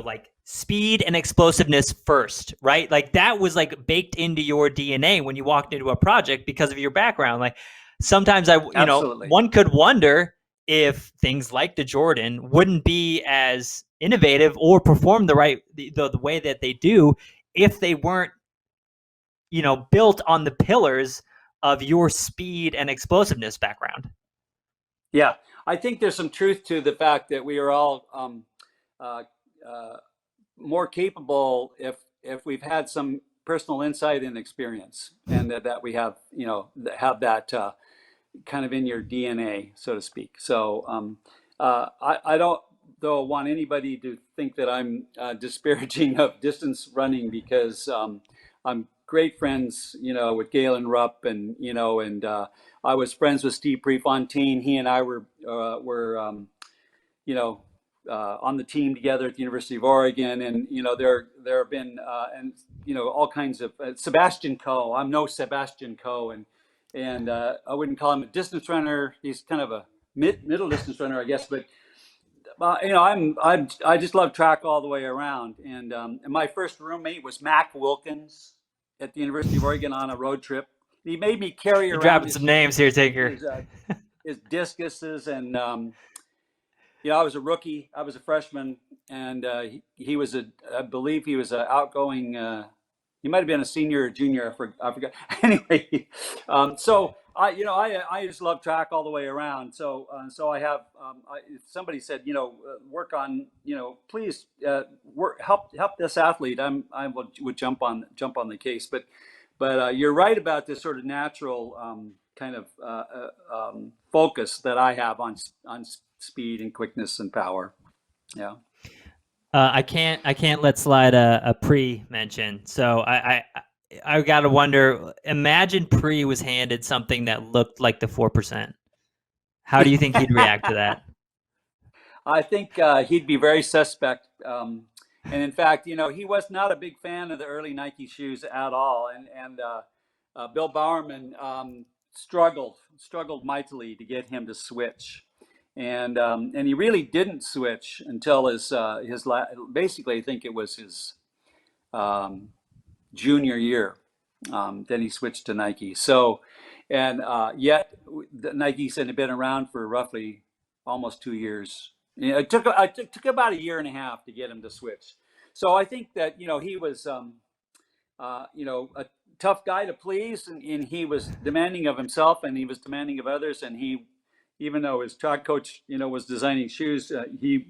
like speed and explosiveness first, right? Like that was like baked into your DNA when you walked into a project because of your background. Like sometimes one could wonder if things like the Jordan wouldn't be as innovative or perform the way that they do if they weren't, built on the pillars of your speed and explosiveness background. Yeah, I think there's some truth to the fact that we are all more capable if we've had some personal insight and experience, and that we have have that kind of in your DNA, so to speak. So I don't though want anybody to think that I'm disparaging of distance running, because I'm great friends, with Galen Rupp, and I was friends with Steve Prefontaine. He and I were on the team together at the University of Oregon, and there have been all kinds of Sebastian Coe. I'm no Sebastian Coe, and I wouldn't call him a distance runner. He's kind of a middle distance runner, I guess. But I just love track all the way around. And my first roommate was Mac Wilkins at the University of Oregon on a road trip. He made me carry around. Dropping some names here, Tinker. His discuses, and I was a rookie. I was a freshman, and he was I believe he was an outgoing. He might have been a senior or junior. I forgot. Anyway, so I just love track all the way around. So I have. If somebody said, work on, please help this athlete, I would jump on the case. But you're right about this sort of natural kind of focus that I have on speed and quickness and power. Yeah. I can't let slide a pre-mention. So I gotta wonder. Imagine Pre was handed something that looked like the 4%. How do you think he'd react to that? I think he'd be very suspect. And in fact, he was not a big fan of the early Nike shoes at all. And Bill Bowerman struggled mightily to get him to switch. And he really didn't switch until his basically, I think it was his junior year. Then he switched to Nike. So, and yet the Nikes had been around for roughly almost 2 years. It took about a year and a half to get him to switch. So I think that he was a tough guy to please, and he was demanding of himself, and he was demanding of others, and he, even though his track coach was designing shoes, he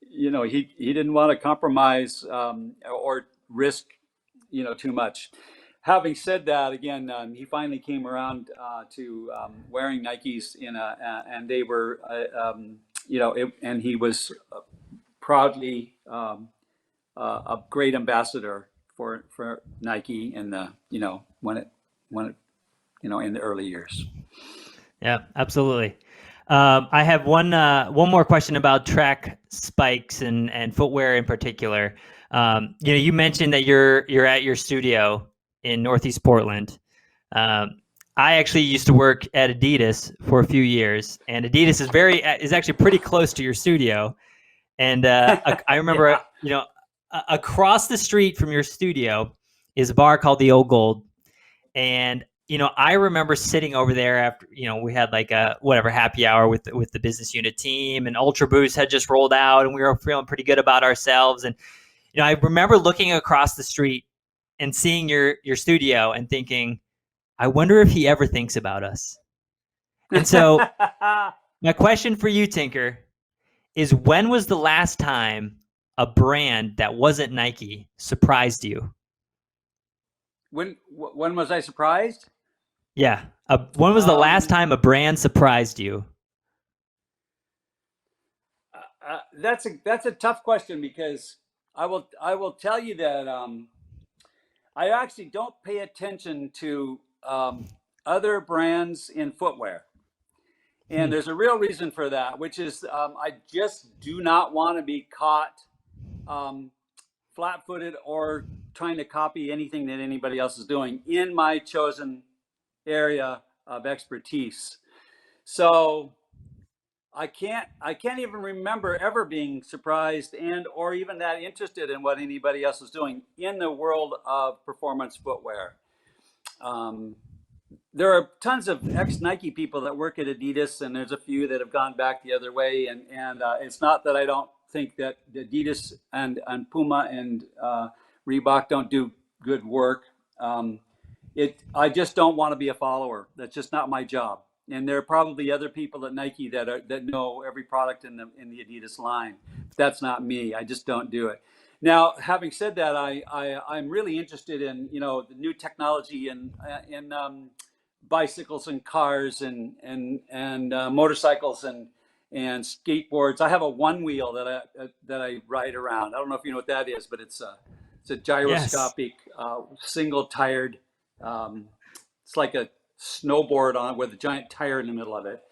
didn't want to compromise or risk too much. Having said that, again, he finally came around to wearing Nikes and they were and he was proudly a great ambassador for Nike in the when it in the early years. Yeah, absolutely. I have one more question about track spikes and footwear in particular. You mentioned that you're at your studio in Northeast Portland. I actually used to work at Adidas for a few years, and Adidas is actually pretty close to your studio. And I remember, Yeah. Across the street from your studio is a bar called the Old Gold. And, I remember sitting over there after, we had like a happy hour with the business unit team, and Ultra Boost had just rolled out and we were feeling pretty good about ourselves. And, I remember looking across the street and seeing your studio and thinking, I wonder if he ever thinks about us. And so my question for you, Tinker, is when was the last time a brand that wasn't Nike surprised you? When was I surprised? Yeah. When was the last time a brand surprised you? That's a tough question, because I will tell you that I actually don't pay attention to other brands in footwear. And there's a real reason for that, which is I just do not want to be caught flat-footed or trying to copy anything that anybody else is doing in my chosen area of expertise. So I can't even remember ever being surprised and or even that interested in what anybody else is doing in the world of performance footwear. There are tons of ex-Nike people that work at Adidas, and there's a few that have gone back the other way. And it's not that I don't think that Adidas and Puma and Reebok don't do good work. I just don't want to be a follower. That's just not my job. And there are probably other people at Nike that know every product in the Adidas line. But that's not me. I just don't do it. Now, having said that, I'm really interested in the new technology in bicycles and cars and motorcycles and skateboards. I have a one wheel that I ride around. I don't know if you know what that is, but it's a gyroscopic single tired. It's like a snowboard on with a giant tire in the middle of it.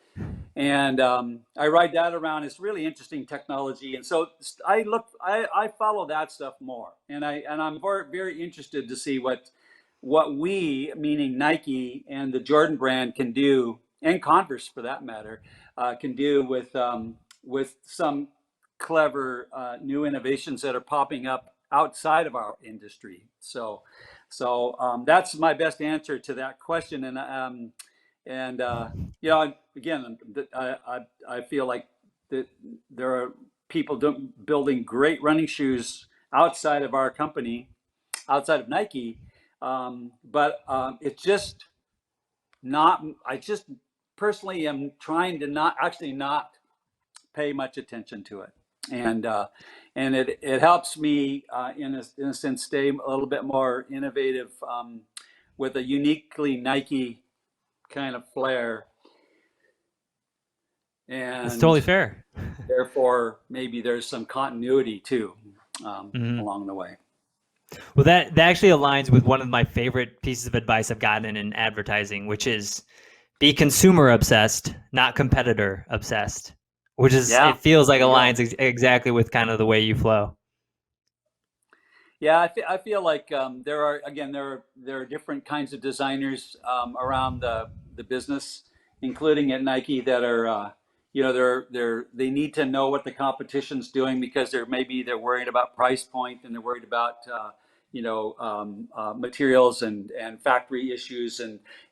And I ride that around. It's really interesting technology, and so I follow that stuff more, and I'm very, very interested to see what we, meaning Nike and the Jordan brand, can do, and Converse for that matter, can do with some clever new innovations that are popping up outside of our industry. So that's my best answer to that question. And again, I feel like that there are people building great running shoes outside of our company, outside of Nike, but it's just not. I just personally am trying to not pay much attention to it, and it helps me in a sense stay a little bit more innovative with a uniquely Nike kind of flair. And it's totally fair. Therefore, maybe there's some continuity too along the way. Well, that actually aligns with one of my favorite pieces of advice I've gotten in advertising, which is be consumer obsessed, not competitor obsessed, which is, it feels like aligns exactly with kind of the way you flow. Yeah, I feel like there are different kinds of designers around the business, including at Nike, that are they need to know what the competition's doing, because they're worried about price point, and they're worried about materials and factory issues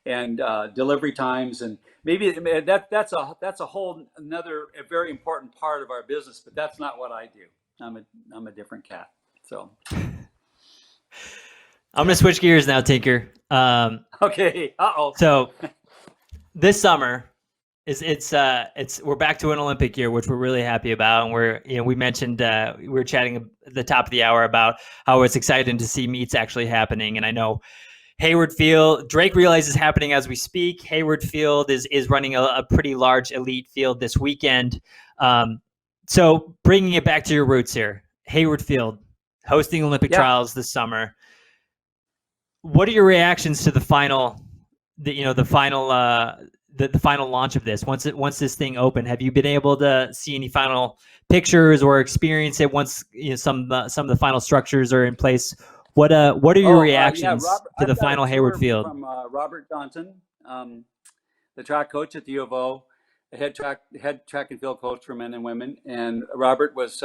and delivery times, and maybe that's a whole another a very important part of our business, but that's not what I do. I'm a different cat. So I'm gonna switch gears now, Tinker. Okay. So this summer we're back to an Olympic year, which we're really happy about, and we mentioned we were chatting at the top of the hour about how it's exciting to see meets actually happening, and I know Hayward Field, Drake Relays is happening as we speak. Hayward Field is running a pretty large elite field this weekend. So bringing it back to your roots here, Hayward Field hosting Olympic trials this summer. What are your reactions to the final the final launch of this? Once this thing opened, have you been able to see any final pictures or experience it once some of the final structures are in place? What are your reactions to the final Hayward Field? From Robert Johnson, the track coach at the U of O, the head track and field coach for men and women, and Robert was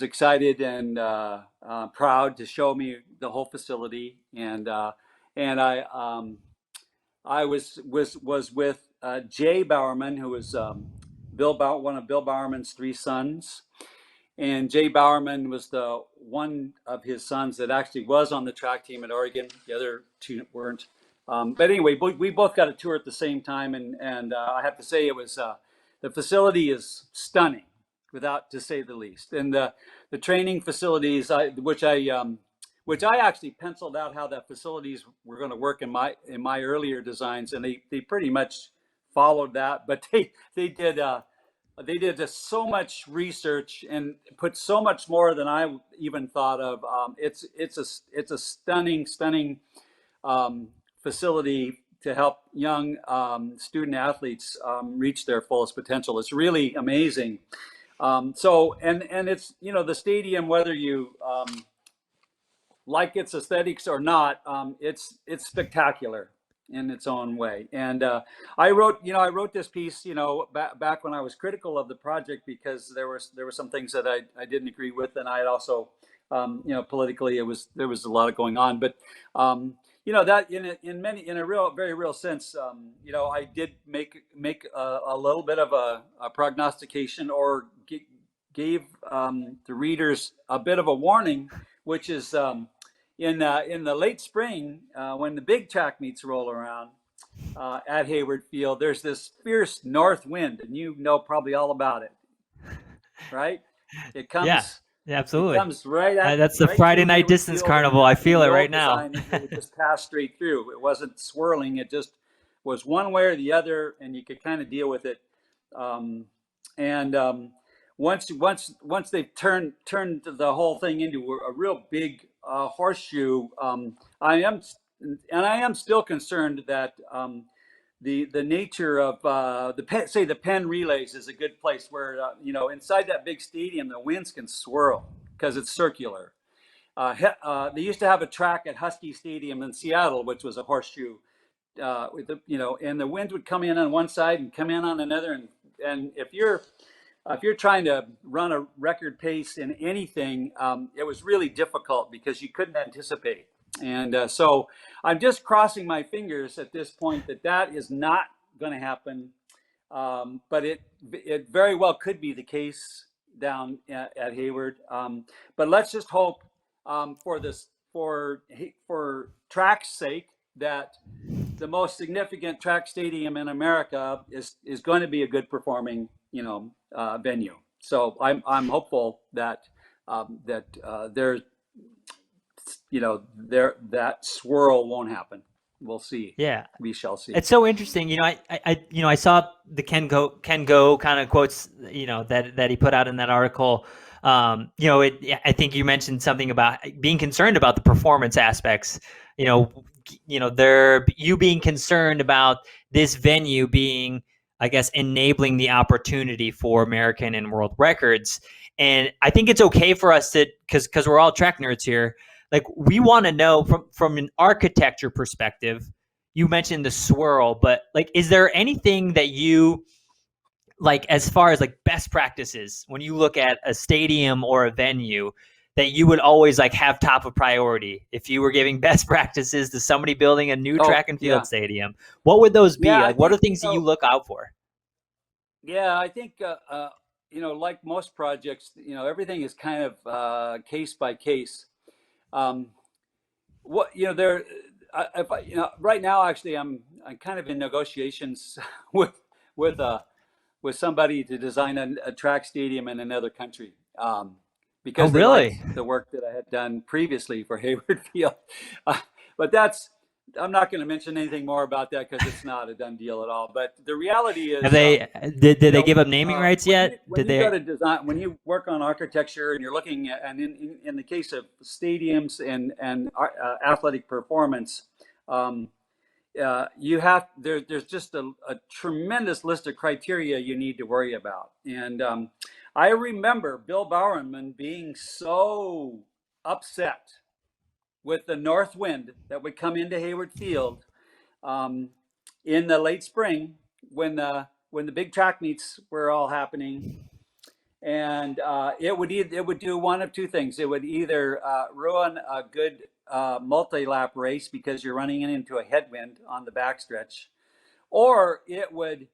excited and proud to show me the whole facility, and I was with Jay Bowerman, who was one of Bill Bowerman's three sons. And Jay Bowerman was the one of his sons that actually was on the track team at Oregon. The other two weren't. But anyway, we both got a tour at the same time, and I have to say it was the facility is stunning, to say the least. And the training facilities, which I actually penciled out how the facilities were going to work in my earlier designs, and they pretty much followed that. But they did just so much research and put so much more than I even thought of. It's a stunning facility to help young student athletes reach their fullest potential. It's really amazing. So it's the stadium, whether you like its aesthetics or not, it's spectacular in its own way. And I wrote this piece, back when I was critical of the project, because there were some things that I didn't agree with, and I had also, politically there was a lot going on. But that in a very real sense, I did make a little bit of a prognostication, or gave the readers a bit of a warning, which is in the late spring, when the big track meets roll around at Hayward Field, there's this fierce north wind, and probably all about it, right? It comes. Yeah, absolutely. It comes right at. That's the Friday night distance carnival. I feel it right now. It just passed straight through. It wasn't swirling. It just was one way or the other, and you could kind of deal with it. Once they've turned the whole thing into a real big horseshoe, I am still concerned that the nature of the Penn relays is a good place where inside that big stadium the winds can swirl because it's circular. They used to have a track at Husky Stadium in Seattle, which was a horseshoe, and the wind would come in on one side and come in on another, and if you're trying to run a record pace in anything, it was really difficult because you couldn't anticipate. And so I'm just crossing my fingers at this point that is not going to happen. But it very well could be the case down at Hayward. But let's just hope for track's sake that the most significant track stadium in America is going to be a good performing venue. So I'm hopeful that there's that swirl won't happen. We'll see. Yeah, we shall see. It's so interesting. I saw the Ken Go kind of quotes that he put out in that article. I think you mentioned something about being concerned about the performance aspects. You being concerned about this venue being, I guess, enabling the opportunity for American and world records. And I think it's okay for us to, because we're all track nerds here, like we want to know from an architecture perspective. You mentioned the swirl, but like, is there anything that you like as far as like best practices when you look at a stadium or a venue that you would always like have top of priority if you were giving best practices to somebody building a new track and field stadium? What would those be? Like, what are things that you look out for? Yeah, I think like most projects, everything is kind of case by case. Right now, actually, I'm kind of in negotiations with somebody to design a track stadium in another country. Because they liked the work that I had done previously for Hayward Field. But I'm not going to mention anything more about that because it's not a done deal at all. But the reality is, did they give up naming rights yet? When you go to design, when you work on architecture and you're looking at, and in the case of stadiums and athletic performance, there's just a tremendous list of criteria you need to worry about. And I remember Bill Bowerman being so upset with the north wind that would come into Hayward Field um, in the late spring when the big track meets were all happening. And it would do one of two things. It would either ruin a good multi-lap race because you're running into a headwind on the backstretch, or it would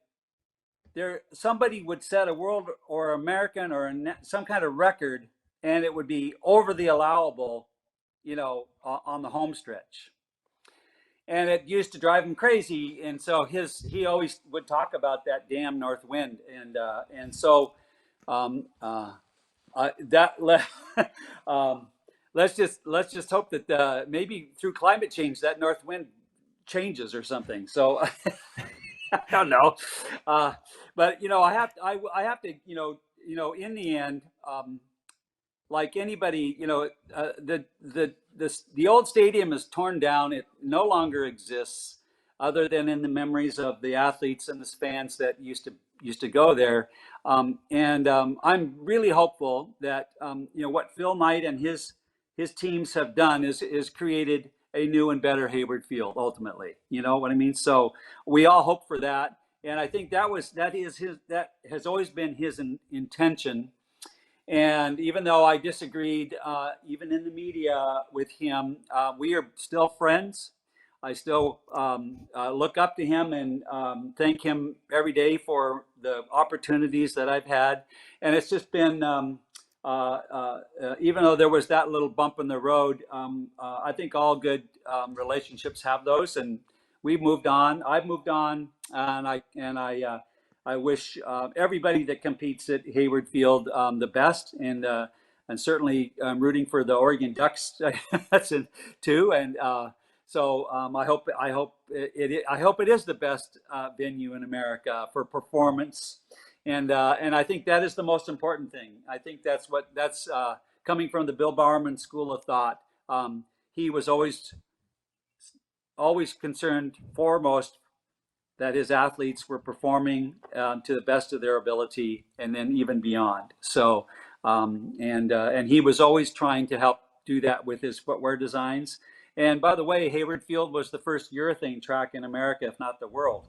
somebody would set a world or American or some kind of record, and it would be over the allowable, on the home stretch. And it used to drive him crazy, and so he always would talk about that damn north wind, and so. Um, uh, um, let's just hope that maybe through climate change that north wind changes or something. So I don't know, but I have to in the end, like anybody, the old stadium is torn down. It no longer exists, other than in the memories of the athletes and the fans that used to go there. I'm really hopeful that what Phil Knight and his teams have done is created a new and better Hayward Field. Ultimately, you know what I mean. So we all hope for that, and I think that has always been his intention. And even though I disagreed, even in the media with him, we are still friends. I still look up to him and thank him every day for the opportunities that I've had. And it's just been, even though there was that little bump in the road, I think all good relationships have those. And we've moved on. I've moved on, and I wish everybody that competes at Hayward Field the best, and certainly rooting for the Oregon Ducks too. And so I hope it is the best venue in America for performance, and I think that is the most important thing. I think that's coming from the Bill Bowerman school of thought. He was always concerned foremost that his athletes were performing to the best of their ability, and then even beyond. So, and he was always trying to help do that with his footwear designs. And by the way, Hayward Field was the first urethane track in America, if not the world.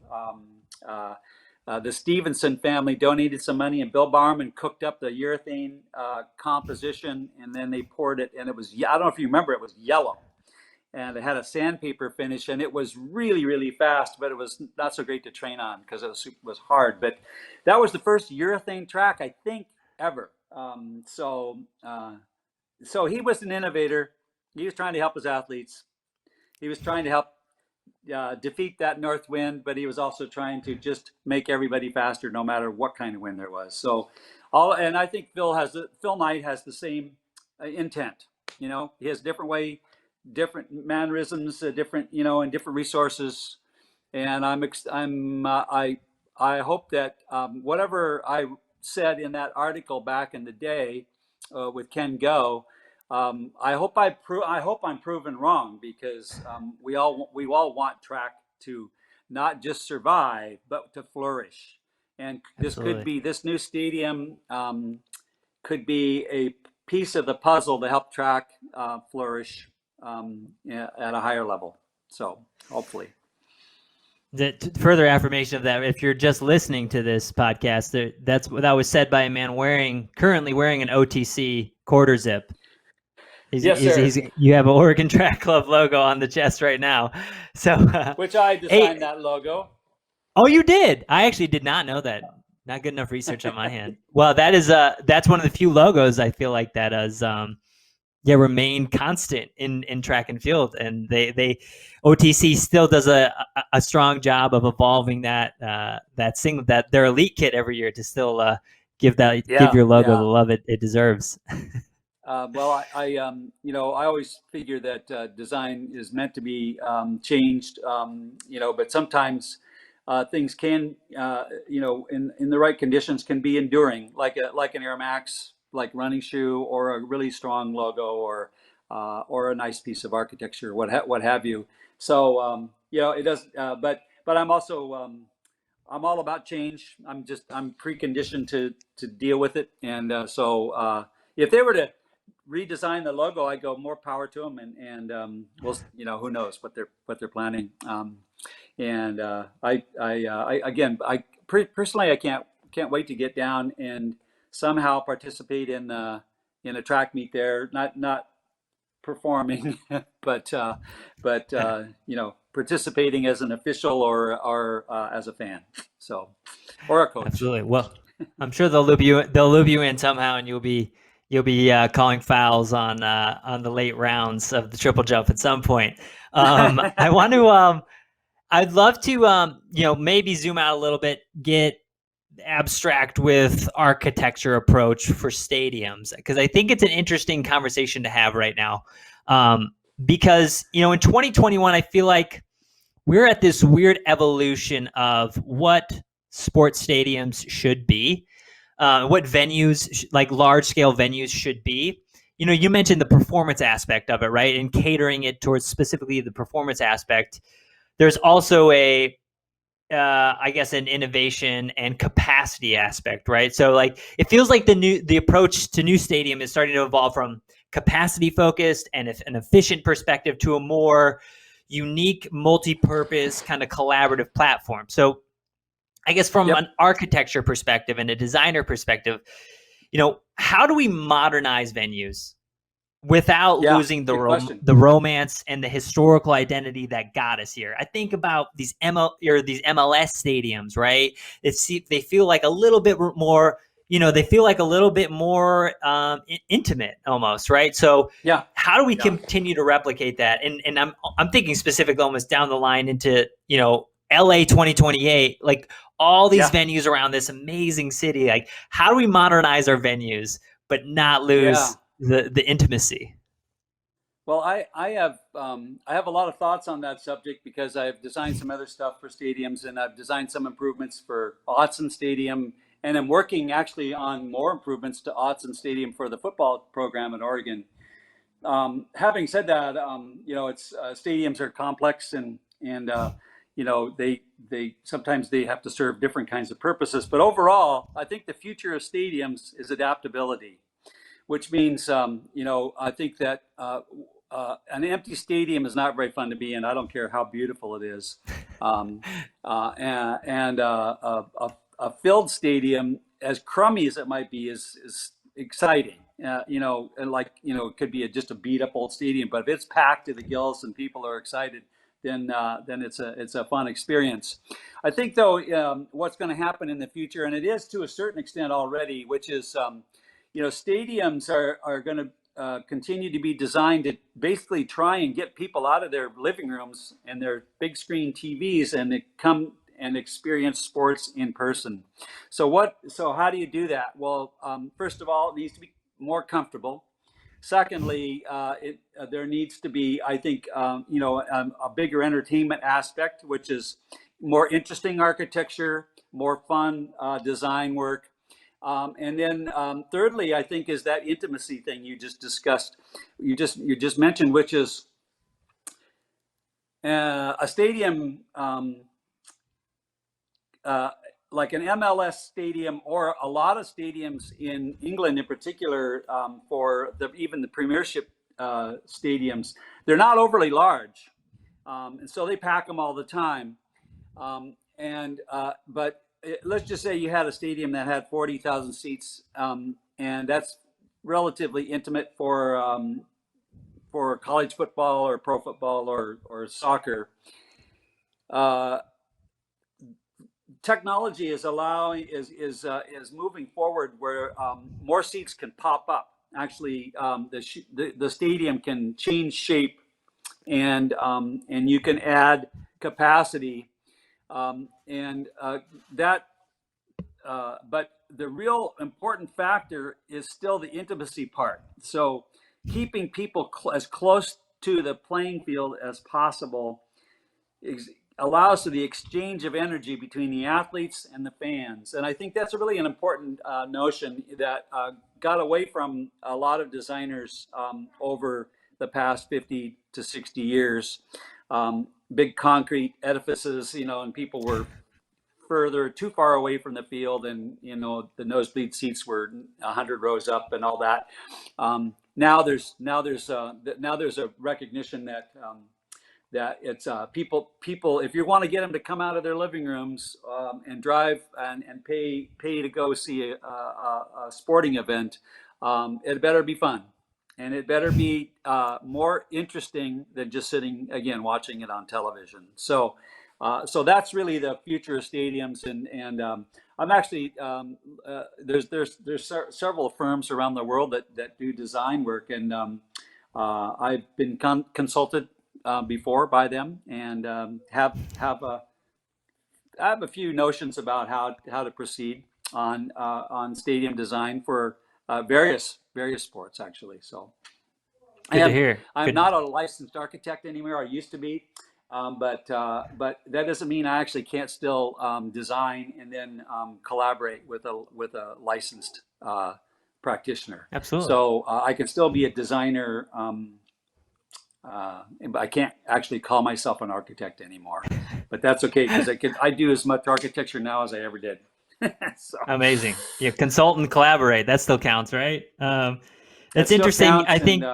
The Stevenson family donated some money, and Bill Bowerman cooked up the urethane composition, and then they poured it, and it was, I don't know if you remember, it was yellow. And it had a sandpaper finish, and it was really, really fast, but it was not so great to train on because it was hard. But that was the first urethane track, I think, ever. So he was an innovator. He was trying to help his athletes. He was trying to help defeat that north wind, but he was also trying to just make everybody faster, no matter what kind of wind there was. So, and I think Phil Knight has the same intent. He has a different way, different mannerisms, different, and different resources. And I hope that whatever I said in that article back in the day with Ken Go, I hope I'm proven wrong, because we all want track to not just survive, but to flourish. And this new stadium could be a piece of the puzzle to help track flourish at a higher level. So hopefully. The further affirmation of that, if you're just listening to this podcast, that was said by a man currently wearing an OTC quarter zip. Yes, sir. You have an Oregon Track Club logo on the chest right now. So, which I designed that logo. Oh, you did? I actually did not know that. Not good enough research on my hand. Well, that's one of the few logos I feel like that has remain constant in track and field, and they OTC still does a strong job of evolving that their elite kit every year to still give your logo the love it deserves. Well, I always figure that design is meant to be changed, but sometimes things can, in the right conditions, can be enduring, like an Air Max, like running shoe, or a really strong logo, or a nice piece of architecture, what have you. So it does. But I'm also I'm all about change. I'm preconditioned to deal with it, and if they were to redesign the logo, I go more power to them, and we'll who knows what they're planning. And I again personally I can't wait to get down and somehow participate in a track meet there. Not performing, but participating as an official or as a fan, or a coach. Absolutely. Well, I'm sure they'll loop you in somehow, and you'll be calling fouls on the late rounds of the triple jump at some point. I want to I'd love to maybe zoom out a little bit, get abstract with architecture approach for stadiums, because I think it's an interesting conversation to have right now. Because in 2021, I feel like we're at this weird evolution of what sports stadiums should be, what venues, like large scale venues, should be. You mentioned the performance aspect of it, right? And catering it towards specifically the performance aspect. There's also I guess an innovation and capacity aspect, right? So like it feels like the approach to new stadium is starting to evolve from capacity focused and an efficient perspective to a more unique, multi-purpose kind of collaborative platform. So I guess from an architecture perspective and a designer perspective, how do we modernize venues without losing the romance and the historical identity that got us here? I think about these these MLS stadiums, right? They feel like a little bit more, they feel like a little bit more intimate almost, right? So how do we continue to replicate that? And I'm thinking specifically almost down the line into, LA 2028, like all these venues around this amazing city. Like, how do we modernize our venues but not lose the intimacy? Well, I have a lot of thoughts on that subject because I've designed some other stuff for stadiums, and I've designed some improvements for Autzen Stadium, and I'm working actually on more improvements to Autzen Stadium for the football program in Oregon. Having said that, it's stadiums are complex, and they sometimes they have to serve different kinds of purposes. But overall, I think the future of stadiums is adaptability, which means, I think that an empty stadium is not very fun to be in. I don't care how beautiful it is. And a filled stadium, as crummy as it might be, is exciting. It could be just a beat up old stadium, but if it's packed to the gills and people are excited, then it's a fun experience. I think though, what's going to happen in the future, and it is to a certain extent already, which is stadiums are going to continue to be designed to basically try and get people out of their living rooms and their big screen TVs and to come and experience sports in person. So how do you do that? Well, first of all, it needs to be more comfortable. Secondly, there needs to be, I think, a bigger entertainment aspect, which is more interesting architecture, more fun design work. And then thirdly, I think, is that intimacy thing you just discussed, you just mentioned, which is a stadium like an MLS stadium, or a lot of stadiums in England in particular, for even the Premiership stadiums, they're not overly large, and so they pack them all the time. But let's just say you had a stadium that had 40,000 seats, and that's relatively intimate for college football or pro football or soccer. Technology is moving forward where more seats can pop up. Actually, the stadium can change shape, and you can add capacity. But the real important factor is still the intimacy part. So keeping people as close to the playing field as possible allows for the exchange of energy between the athletes and the fans. And I think that's really an important notion that got away from a lot of designers over the past 50 to 60 years. big concrete edifices, you know, and people were too far away from the field, and you know the nosebleed seats were 100 rows up and all that. Now there's a recognition that it's people if you want to get them to come out of their living rooms and drive and pay to go see a sporting event, it better be fun, and it better be more interesting than just sitting again watching it on television. So that's really the future of stadiums, and I'm actually there's several firms around the world that do design work, and I've been consulted before by them, and have I have a few notions about how to proceed on stadium design for various sports actually. So Good to hear. I'm not a licensed architect anymore. I used to be. But that doesn't mean I actually can't still design and then collaborate with a licensed practitioner. Absolutely. So I can still be a designer, but I can't actually call myself an architect anymore. But that's okay, because I do as much architecture now as I ever did. So. Amazing. Yeah, consult and collaborate. That still counts, right? That's interesting. I think.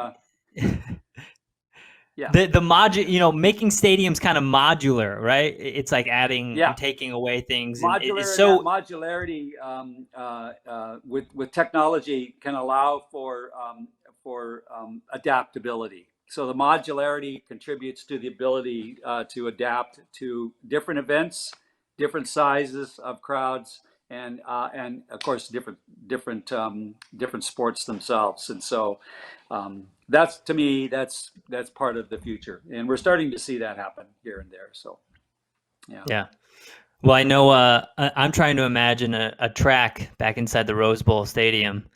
Yeah. The you know, making stadiums kind of modular, right? It's like adding and taking away things. Modularity with technology can allow for adaptability. So the modularity contributes to the ability to adapt to different events, different sizes of crowds, and of course different sports themselves. And so that's, to me, that's part of the future, and we're starting to see that happen here and there. So yeah. Well, I know I'm trying to imagine a track back inside the Rose Bowl Stadium,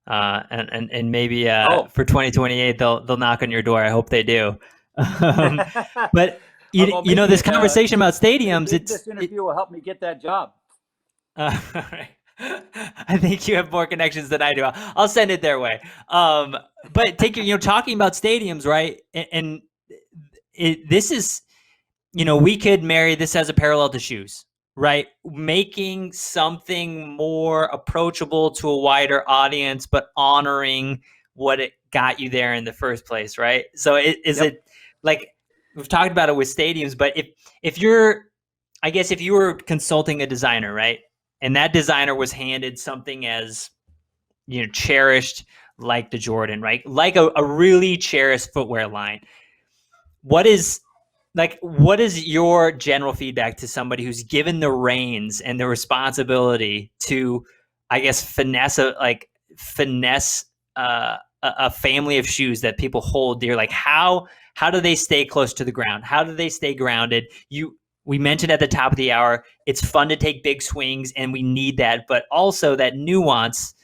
and maybe for 2028 they'll knock on your door. I hope they do. But you know, this conversation about stadiums, this interview will help me get that job. Right. I think you have more connections than I do. I'll send it their way. But talking about stadiums, right? And this is, you know, we could marry this as a parallel to shoes, right? Making something more approachable to a wider audience, but honoring what it got you there in the first place, right? So it like, we've talked about it with stadiums, but if you were consulting a designer, right? And that designer was handed something as, you know, cherished, like the Jordan, right? Like a really cherished footwear line. What is your general feedback to somebody who's given the reins and the responsibility to, I guess, finesse a family of shoes that people hold dear? Like how do they stay close to the ground? How do they stay grounded? We mentioned at the top of the hour, it's fun to take big swings, and we need that, but also that nuance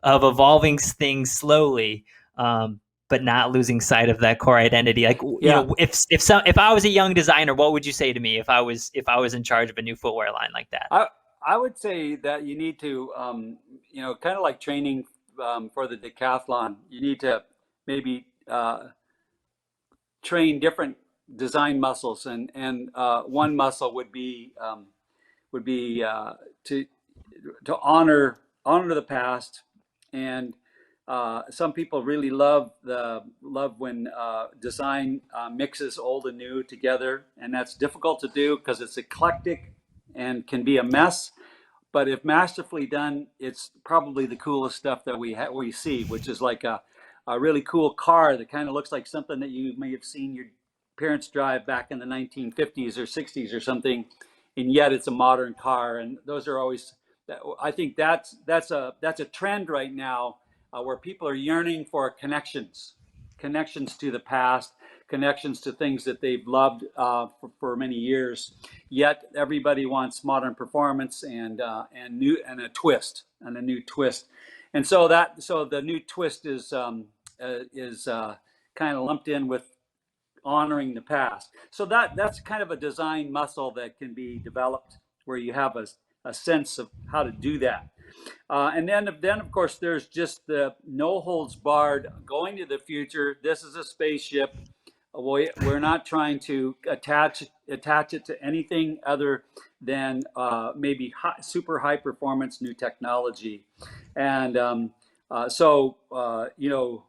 of evolving things slowly, but not losing sight of that core identity. Like, you know, if I was a young designer, what would you say to me if I was in charge of a new footwear line like that? I would say that you need to, you know, kind of like training for the decathlon. You need to maybe train different design muscles, and one muscle would be to honor the past, and some people really love when design mixes old and new together, and that's difficult to do because it's eclectic and can be a mess. But if masterfully done, it's probably the coolest stuff that we see, which is like a really cool car that kind of looks like something that you may have seen your parents drive back in the 1950s or 60s or something, and yet it's a modern car. And those are always, I think that's a trend right now, where people are yearning for connections to the past, connections to things that they've loved for many years. Yet everybody wants modern performance and a new twist. And so the new twist is kind of lumped in with honoring the past. So that's kind of a design muscle that can be developed, where you have a sense of how to do that. And then of course there's just the no holds barred, going to the future. This is a spaceship. we're not trying to attach it to anything other than maybe super high performance new technology. And you know,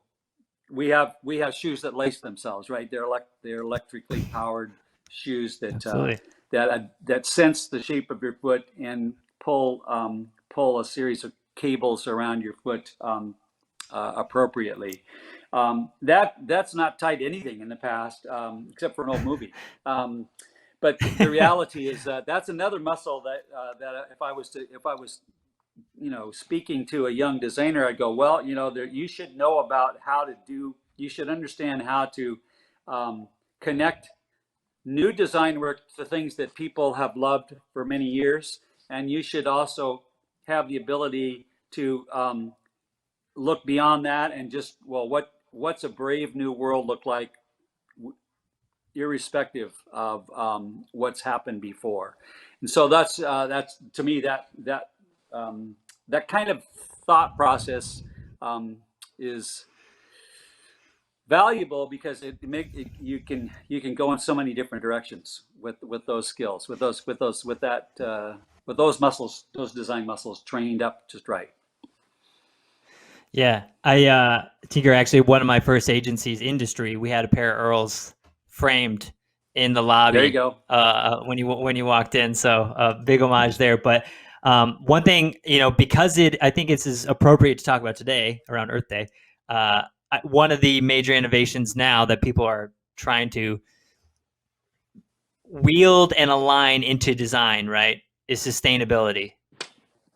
we have shoes that lace themselves, right? They're electrically powered shoes Absolutely. that sense the shape of your foot and pull a series of cables around your foot appropriately. That's not tied to anything in the past, except for an old movie. But the reality is that's another muscle that if I was you know, speaking to a young designer, I'd go, well, you know, you should know about you should understand how to connect new design work to things that people have loved for many years. And you should also have the ability to look beyond that and just, well, what's a brave new world look like, irrespective of what's happened before. And so that's to me that kind of thought process is valuable because you can go in so many different directions with those skills, with those muscles, those design muscles trained up just right. Yeah, I Tinker, actually one of my first agencies industry, we had a pair of Earls framed in the lobby. There you go. When you walked in, so big homage there. But one thing, you know, because I think it's as appropriate to talk about today around Earth Day. One of the major innovations now that people are trying to wield and align into design, right, is sustainability.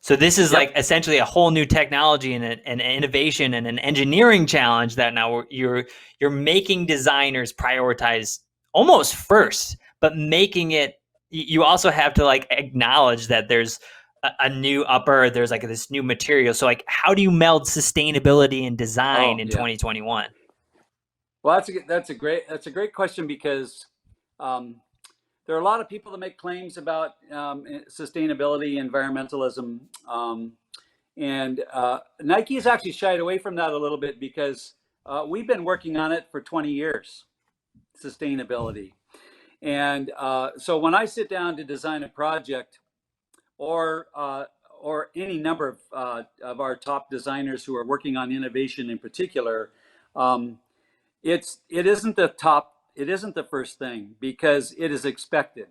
So this is like essentially a whole new technology and an innovation and an engineering challenge that now you're making designers prioritize almost first, but making it, you also have to like acknowledge that there's a new there's like this new material. So like, how do you meld sustainability and design in 2021? Well, that's a great question because there are a lot of people that make claims about sustainability, environmentalism, and Nike has actually shied away from that a little bit because we've been working on it for 20 years, sustainability. And so when I sit down to design a project, or any number of our top designers who are working on innovation in particular, it isn't the first thing because it is expected.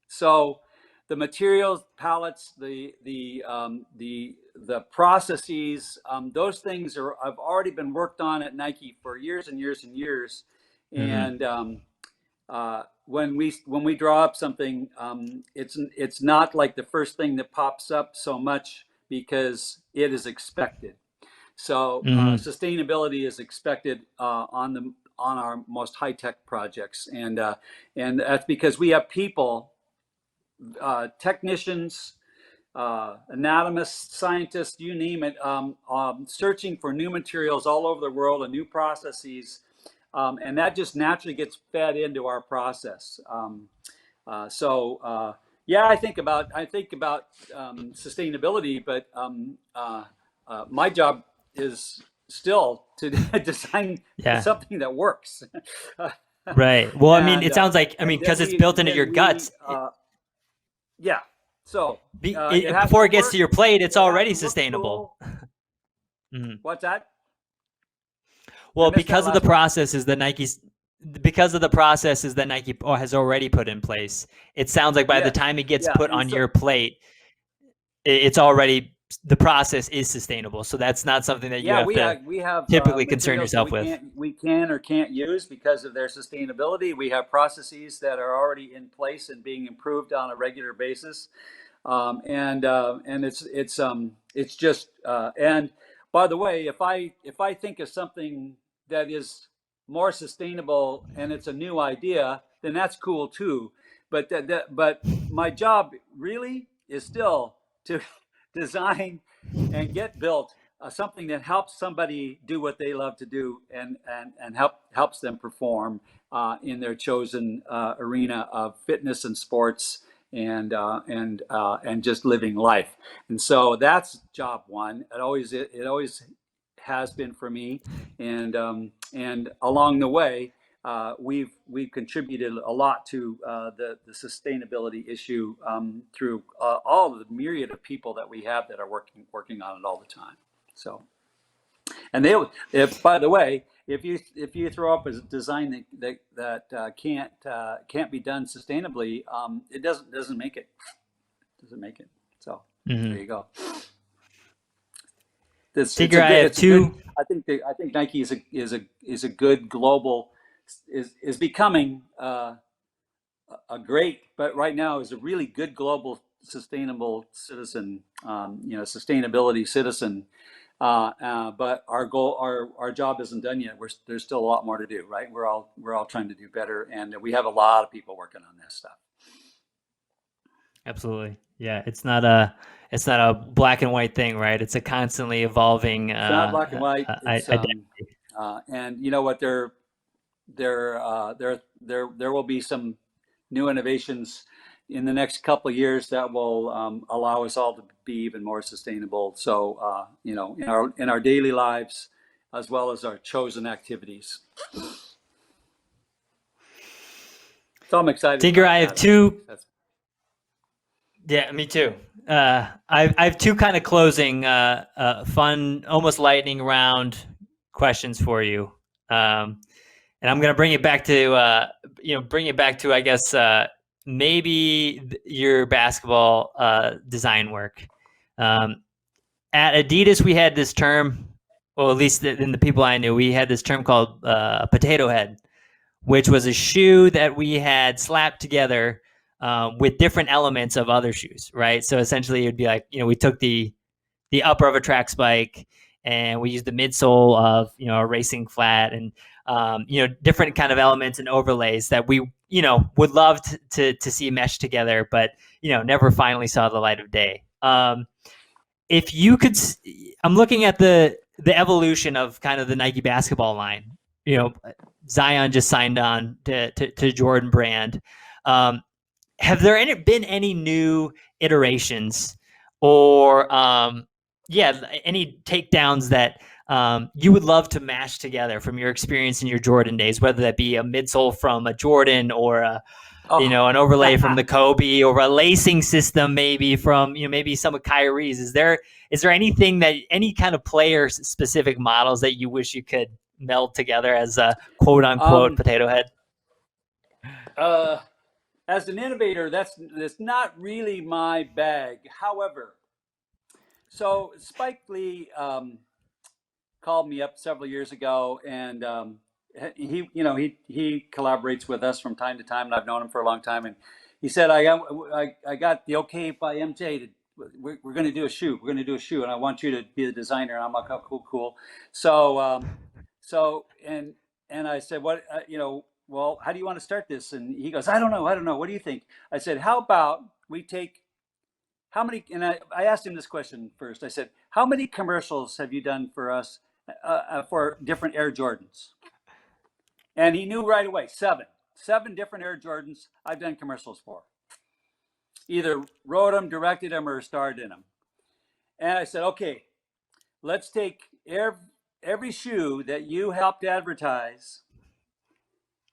So the materials, palettes, the processes, those things have already been worked on at Nike for years and years and years. Mm-hmm. And when we draw up something, it's not like the first thing that pops up so much because it is expected. So sustainability is expected on our most high tech projects, and that's because we have people, technicians, anatomists, scientists, you name it, searching for new materials all over the world and new processes. And that just naturally gets fed into our process. Yeah, I think about sustainability, but my job is still to design something that works. Right. Well, I mean, it sounds like, because it's built into your guts. Yeah. So before it gets to your plate, it's already sustainable. Mm-hmm. What's that? Well, because of the processes that Nike has already put in place, it sounds like by the time it gets put on your plate, it's already, the process is sustainable. So that's not something that you have typically concern yourself with. We can or can't use because of their sustainability. We have processes that are already in place and being improved on a regular basis, and it's just and by the way, if I think of something that is more sustainable and it's a new idea, then that's cool too. But but my job really is still to design and get built something that helps somebody do what they love to do and helps them perform in their chosen arena of fitness and sports and just living life. And so that's job one. It always has been for me, and along the way, we've contributed a lot to the sustainability issue through all of the myriad of people that we have that are working on it all the time. So, and if by the way, if you throw up a design that can't be done sustainably, it doesn't make it. Doesn't make it. So there you go. Tigger, I have two. I think Nike is a good global is becoming a great, but right now is a really good global sustainable citizen, sustainability citizen. But our job isn't done yet. There's still a lot more to do, right? We're all trying to do better, and we have a lot of people working on this stuff. Absolutely, yeah. It's not a black and white thing, right? It's a constantly evolving. It's not black and white. And you know what? There will be some new innovations in the next couple of years that will allow us all to be even more sustainable. So in our daily lives, as well as our chosen activities. So I'm excited. Tigger, I have two. Yeah, me too. I have two kind of closing, fun, almost lightning round questions for you. And I'm going to bring it back to, I guess, maybe your basketball design work. At Adidas, we had this term, well, at least in the people I knew, we had this term called potato head, which was a shoe that we had slapped together with different elements of other shoes, right? So essentially, it would be like, we took the upper of a track spike, and we used the midsole of a racing flat, and different kind of elements and overlays that we would love to see mesh together, but never finally saw the light of day. If you could, I'm looking at the evolution of kind of the Nike basketball line. Zion just signed on to Jordan Brand. Have there been any new iterations or any takedowns that you would love to mash together from your experience in your Jordan days, whether that be a midsole from a Jordan or an overlay from the Kobe, or a lacing system maybe from maybe some of Kyrie's? Is there anything that any kind of player specific models that you wish you could meld together as a quote unquote potato head? As an innovator, that's not really my bag. However, so Spike Lee called me up several years ago, and he collaborates with us from time to time, and I've known him for a long time. And he said, I got the okay by MJ to we're going to do a shoe. We're going to do a shoe, and I want you to be the designer. And I'm like, oh, cool. So and I said, what well, how do you want to start this? And he goes, I don't know. What do you think? I said, how about we take how many? And I asked him this question first. I said, how many commercials have you done for us for different Air Jordans? And he knew right away, 7 different Air Jordans I've done commercials for. Either wrote them, directed them, or starred in them. And I said, okay, let's take every shoe that you helped advertise,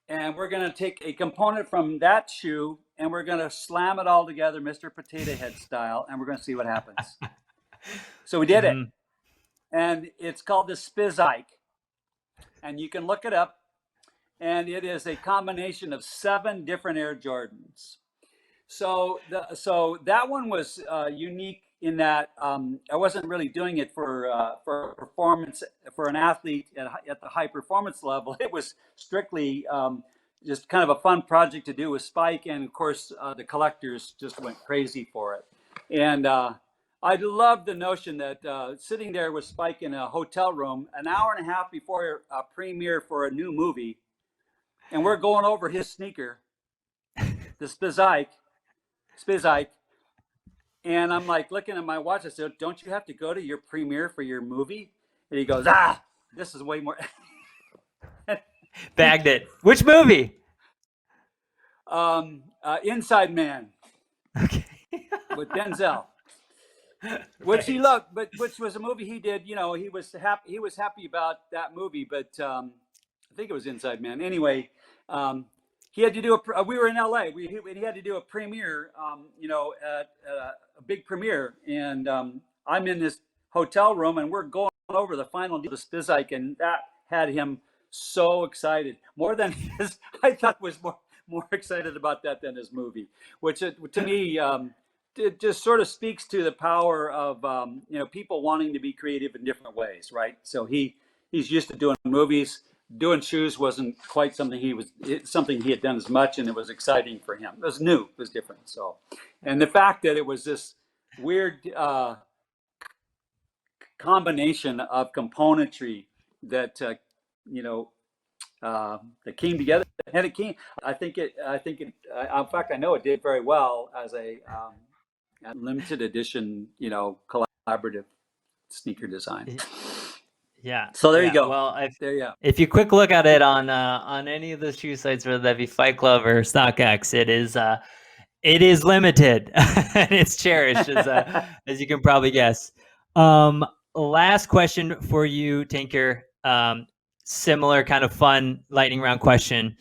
and we're going to take a component from that shoe, and we're going to slam it all together, Mr. Potato Head style, and we're going to see what happens. So we did it. And it's called the Spizike. And you can look it up. And it is a combination of 7 different Air Jordans. So that one was unique in that I wasn't really doing it for performance, for an athlete at the high performance level. It was strictly just kind of a fun project to do with Spike, and of course the collectors just went crazy for it. And I love the notion that sitting there with Spike in a hotel room an hour and a half before a premiere for a new movie, and we're going over his sneaker, the Spizike. And I'm like looking at my watch. I said, don't you have to go to your premiere for your movie? And he goes, this is way more. Bagged it. Which movie? Inside Man. Okay. With Denzel. Which he loved, but which was a movie he did. He was happy about that movie. But I think it was Inside Man. Anyway, he had to do we were in LA. He had to do a premiere, at a big premiere. And I'm in this hotel room and we're going over the final deal with Spizike, and that had him so excited. More than I thought was more excited about that than his movie, which to me, it just sort of speaks to the power of, people wanting to be creative in different ways, right? So he's used to doing movies. Doing shoes wasn't quite something something he had done as much, and it was exciting for him. It was new, it was different. So, and the fact that it was this weird combination of componentry that that came together, and it came. In fact, I know it did very well as a limited edition, collaborative sneaker design. Yeah. So there you go. Well, there you go. If you quick look at it on any of the shoe sites, whether that be Fight Club or StockX, it is limited and it's cherished, as you can probably guess. Last question for you, Tinker. Similar kind of fun lightning round question.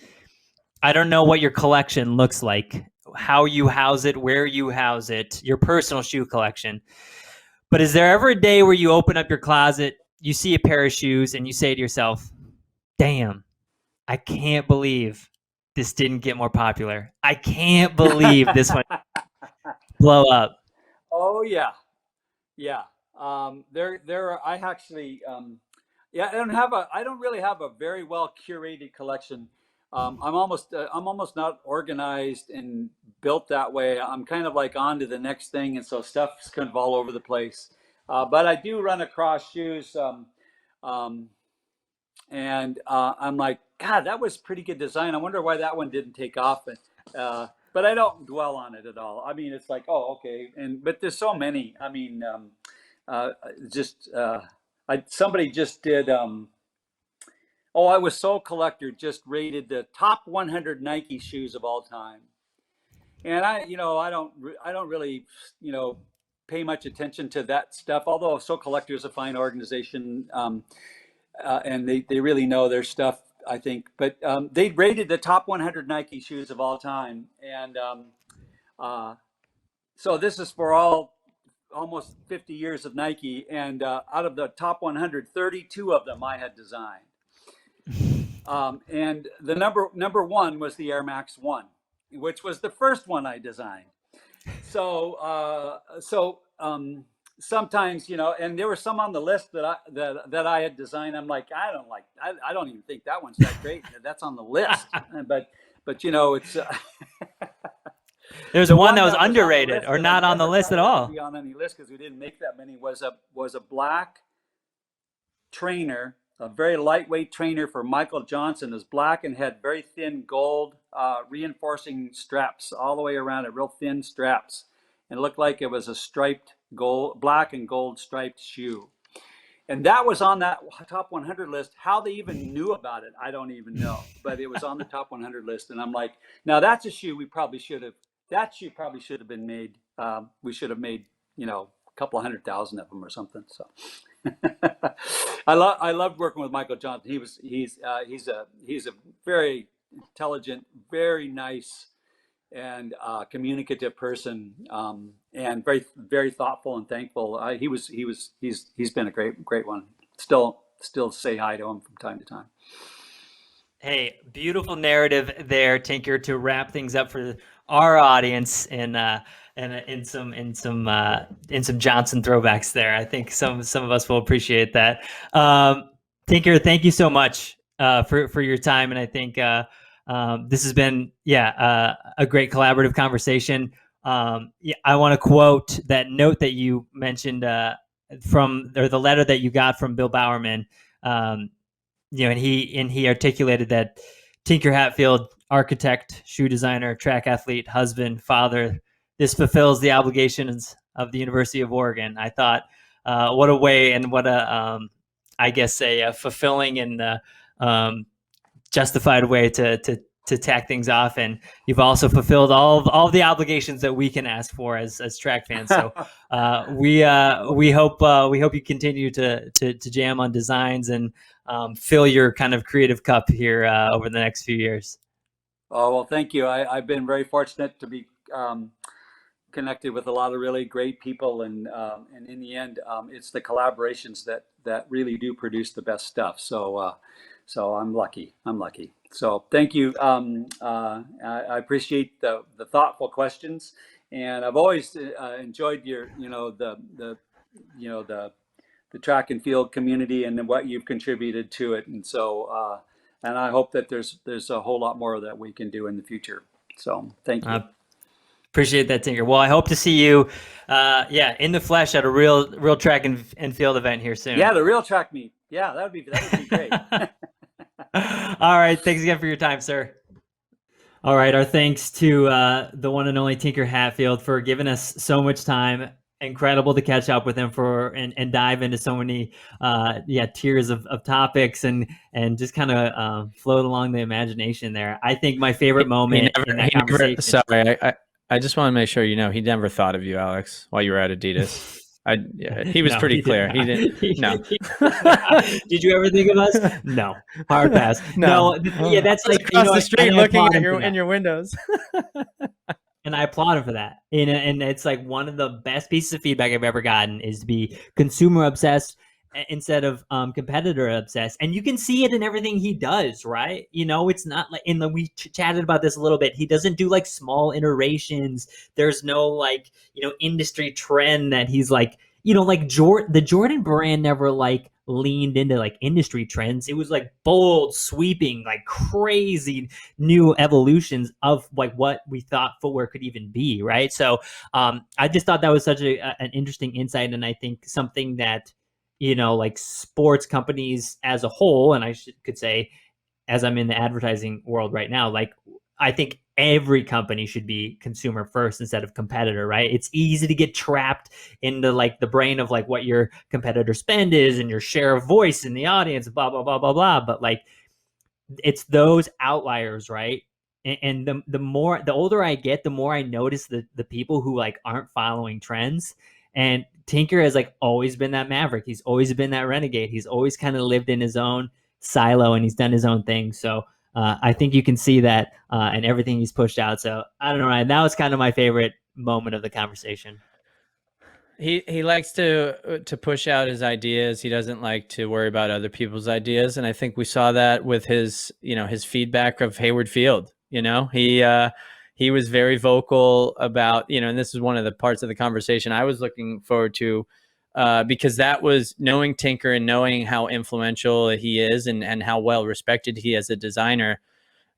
I don't know what your collection looks like, how you house it, where you house it, your personal shoe collection. But is there ever a day where you open up your closet, you see a pair of shoes, and you say to yourself, damn, I can't believe this didn't get more popular. I can't believe this one blow up. Oh, yeah. Yeah. I actually, I don't really have a very well curated collection. I'm almost not organized and built that way. I'm kind of like on to the next thing. And so stuff's kind of all over the place. But I do run across shoes, and I'm like, God, that was pretty good design. I wonder why that one didn't take off. But I don't dwell on it at all. I mean, it's like, oh, okay. But there's so many. I mean, somebody just did. I Was So Collector just rated the top 100 Nike shoes of all time, and I don't really, pay much attention to that stuff. Although So Collector is a fine organization, and they really know their stuff, I think. But they rated the top 100 Nike shoes of all time, and so this is for almost 50 years of Nike, and out of the top 100, 32 of them I had designed. And the number one was the Air Max 1, which was the first one I designed. So sometimes, and there were some on the list that I had designed. I'm like, I don't even think that one's that great. That's on the list, but it's. There's one that was underrated or not on the list at all. Be on any list because we didn't make that many. Was a black trainer, a very lightweight trainer for Michael Johnson. It was black and had very thin gold reinforcing straps all the way around it, real thin straps. And it looked like it was a striped black and gold striped shoe. And that was on that top 100 list. How they even knew about it, I don't even know. But it was on the top 100 list. And I'm like, now that's a shoe that shoe probably should have been made. We should have made, a couple of 100,000 of them or something. So I loved working with Michael Johnson. He's a very intelligent, very nice, and communicative person, and very, very thoughtful and thankful. He's been a great one. Still say hi to him from time to time. Hey, beautiful narrative there, Tinker, to wrap things up for our audience in some Johnson throwbacks there. I think some of us will appreciate that. Tinker, thank you so much for your time, and I think this has been a great collaborative conversation. I want to quote that note that you mentioned the letter that you got from Bill Bowerman. And he articulated that Tinker Hatfield, architect, shoe designer, track athlete, husband, father, this fulfills the obligations of the University of Oregon. I thought, what a way and what a fulfilling and justified way to to tack things off, and you've also fulfilled all the obligations that we can ask for as track fans. So we hope you continue to jam on designs and fill your kind of creative cup here over the next few years. Oh, well, thank you. I've been very fortunate to be connected with a lot of really great people, and in the end, it's the collaborations that really do produce the best stuff. So I'm lucky. So thank you. I appreciate the thoughtful questions, and I've always enjoyed your, the track and field community and what you've contributed to it. And so, and I hope that there's a whole lot more that we can do in the future. So thank you. Appreciate that, Tinker. Well, I hope to see you, in the flesh at a real track and field event here soon. Yeah, the real track meet. Yeah, that would be great. All right. Thanks again for your time, sir. All right. Our thanks to the one and only Tinker Hatfield for giving us so much time. Incredible to catch up with him and dive into so many tiers of topics and just kind of float along the imagination there. I think my favorite moment in that conversation. Sorry, I just want to make sure he never thought of you, Alex, while you were at Adidas. He was pretty clear. He didn't. No. Did you ever think of us? No. Hard pass. No. Yeah, that's like across the street looking at your windows. And I applaud him for that. And it's like one of the best pieces of feedback I've ever gotten is to be consumer obsessed instead of competitor obsessed. And you can see it in everything he does, right? It's not like we chatted about this a little bit. He doesn't do like small iterations. There's no industry trend that he's like, the Jordan brand never like leaned into like industry trends. It was like bold, sweeping, like crazy new evolutions of like what we thought footwear could even be, right? So I just thought that was such an interesting insight, and I think something that like sports companies as a whole, and I could say, as I'm in the advertising world right now, like I think every company should be consumer first instead of competitor, right? It's easy to get trapped into like the brain of like what your competitor spend is and your share of voice in the audience, blah, blah, blah, blah, blah. But like, it's those outliers, right? And the older I get, the more I notice the people who like aren't following trends. And Tinker has like always been that maverick. He's always been that renegade. He's always kind of lived in his own silo and he's done his own thing. So I think you can see that in everything he's pushed out. So I don't know, Ryan, that was kind of my favorite moment of the conversation. He likes to push out his ideas. He doesn't like to worry about other people's ideas. And I think we saw that with his feedback of Hayward Field. He was very vocal about, and this is one of the parts of the conversation I was looking forward to, because that was knowing Tinker and knowing how influential he is and how well respected he is as a designer.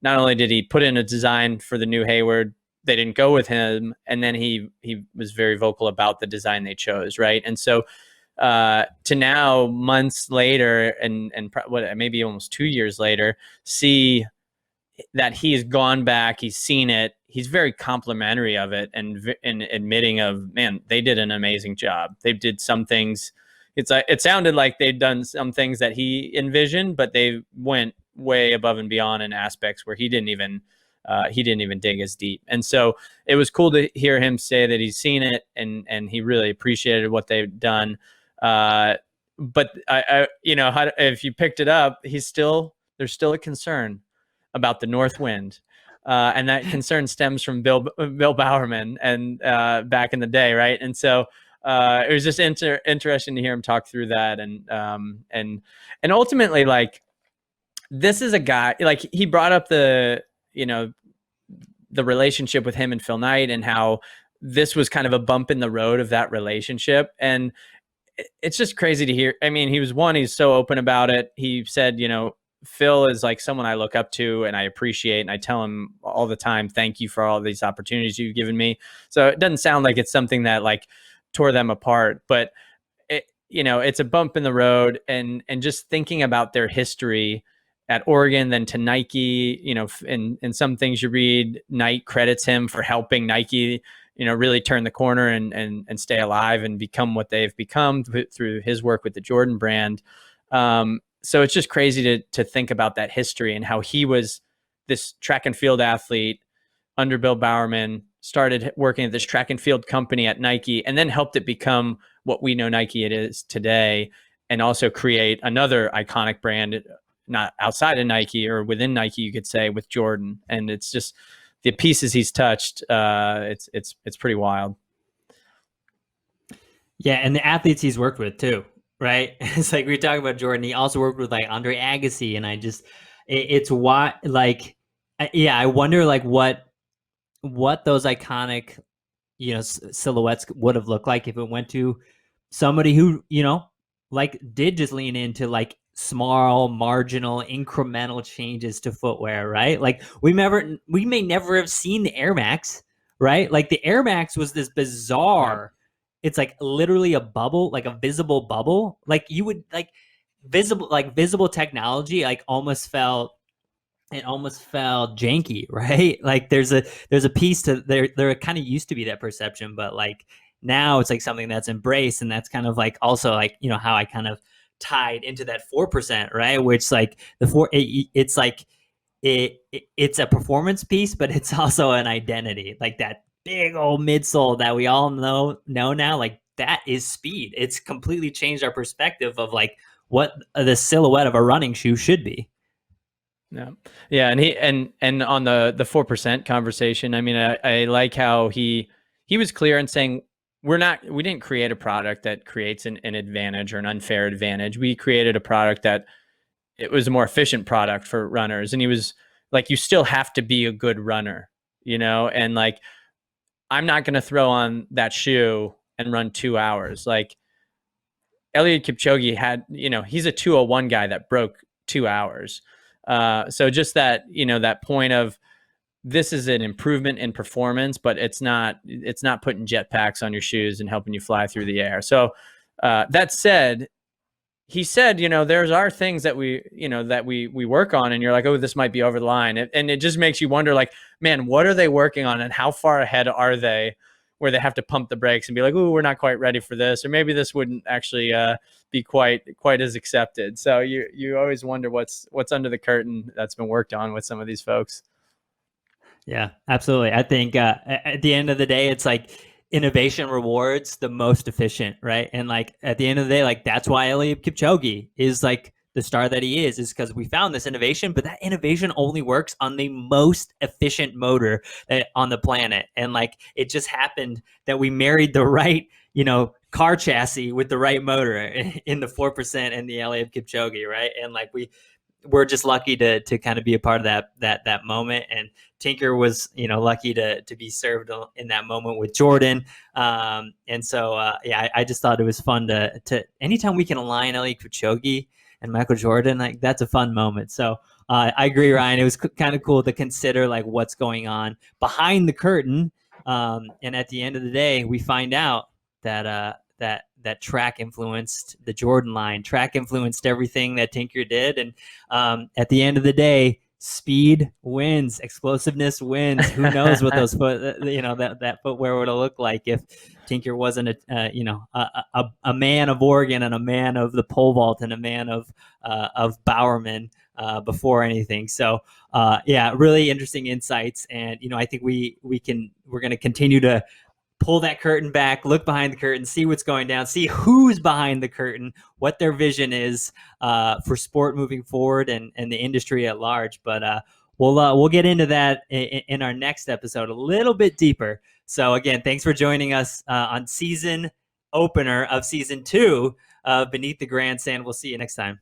Not only did he put in a design for the new Hayward, they didn't go with him, and then he was very vocal about the design they chose, right? And so to now, months later, and maybe almost 2 years later, see that he's gone back, he's seen it, he's very complimentary of it, and admitting of, man, they did an amazing job. They did some things. It sounded like they'd done some things that he envisioned, but they went way above and beyond in aspects where he didn't even dig as deep. And so it was cool to hear him say that he's seen it and he really appreciated what they've done. But if you picked it up, there's still a concern about the north wind. And that concern stems from Bill Bowerman and back in the day, right? And so it was just interesting to hear him talk through that, and ultimately, like, this is a guy, like, he brought up the relationship with him and Phil Knight and how this was kind of a bump in the road of that relationship, and it's just crazy to hear. I mean, he's so open about it. He said, Phil is like someone I look up to and I appreciate, and I tell him all the time, thank you for all these opportunities you've given me. So it doesn't sound like it's something that like tore them apart, but it's a bump in the road, and just thinking about their history at Oregon, then to Nike, in some things you read, Knight credits him for helping Nike, really turn the corner and stay alive and become what they've become through his work with the Jordan brand. So it's just crazy to think about that history and how he was this track and field athlete under Bill Bowerman, started working at this track and field company at Nike, and then helped it become what we know Nike it is today, and also create another iconic brand, not outside of Nike or within Nike, you could say, with Jordan. And it's just the pieces he's touched. It's pretty wild. Yeah, and the athletes he's worked with too, right? It's like we were talking about Jordan. He also worked with like Andre Agassi, and it's why, like, yeah, I wonder like what those iconic, silhouettes would have looked like if it went to somebody who, like did just lean into like small, marginal, incremental changes to footwear, right? Like we may never have seen the Air Max, right? Like the Air Max was this bizarre, it's like literally a bubble, like a visible bubble. Like you would like visible technology, like almost felt janky, right? Like there's a piece to there kind of used to be that perception, but like now it's like something that's embraced, and that's kind of like also like, how I kind of tied into that 4%, right? Which like it's like it's a performance piece, but it's also an identity. Like that big old midsole that we all know now, like that is speed. It's completely changed our perspective of like what the silhouette of a running shoe should be. Yeah. And on the 4% conversation, I mean, I like how he was clear in saying we didn't create a product that creates an advantage or an unfair advantage. We created a product that it was a more efficient product for runners. And he was like, you still have to be a good runner, and like, I'm not going to throw on that shoe and run 2 hours. Like Eliud Kipchoge had, he's a 2:01 guy that broke 2 hours. So just that, that point of this is an improvement in performance, but it's not putting jetpacks on your shoes and helping you fly through the air. So that said, he said, there's are things that we work on, and you're like, oh, this might be over the line. And it just makes you wonder, like, man, what are they working on, and how far ahead are they where they have to pump the brakes and be like, oh, we're not quite ready for this, or maybe this wouldn't actually be quite as accepted. So you always wonder what's under the curtain that's been worked on with some of these folks. Yeah, absolutely. I think at the end of the day, it's like innovation rewards the most efficient, right? And like at the end of the day, like that's why Eliud Kipchoge is like the star that he is because we found this innovation, but that innovation only works on the most efficient motor on the planet. And like it just happened that we married the right, car chassis with the right motor in the 4% and the Eliud Kipchoge, right? And like we're just lucky to kind of be a part of that moment. And Tinker was, lucky to be served in that moment with Jordan. And so, I just thought it was fun to anytime we can align Eliud Kipchoge and Michael Jordan, like that's a fun moment. So I agree, Ryan. It was kind of cool to consider like what's going on behind the curtain. And at the end of the day, we find out that track influenced the Jordan line. Track influenced everything that Tinker did. And at the end of the day, speed wins, explosiveness wins. Who knows what those that footwear would have looked like if Tinker wasn't a man of Oregon and a man of the pole vault and a man of Bowerman before anything. So really interesting insights. And I think we're going to continue to pull that curtain back, look behind the curtain, see what's going down, see who's behind the curtain, what their vision is for sport moving forward and the industry at large. But we'll get into that in our next episode a little bit deeper. So again, thanks for joining us on season opener of season 2 of Beneath the Grandstand. We'll see you next time.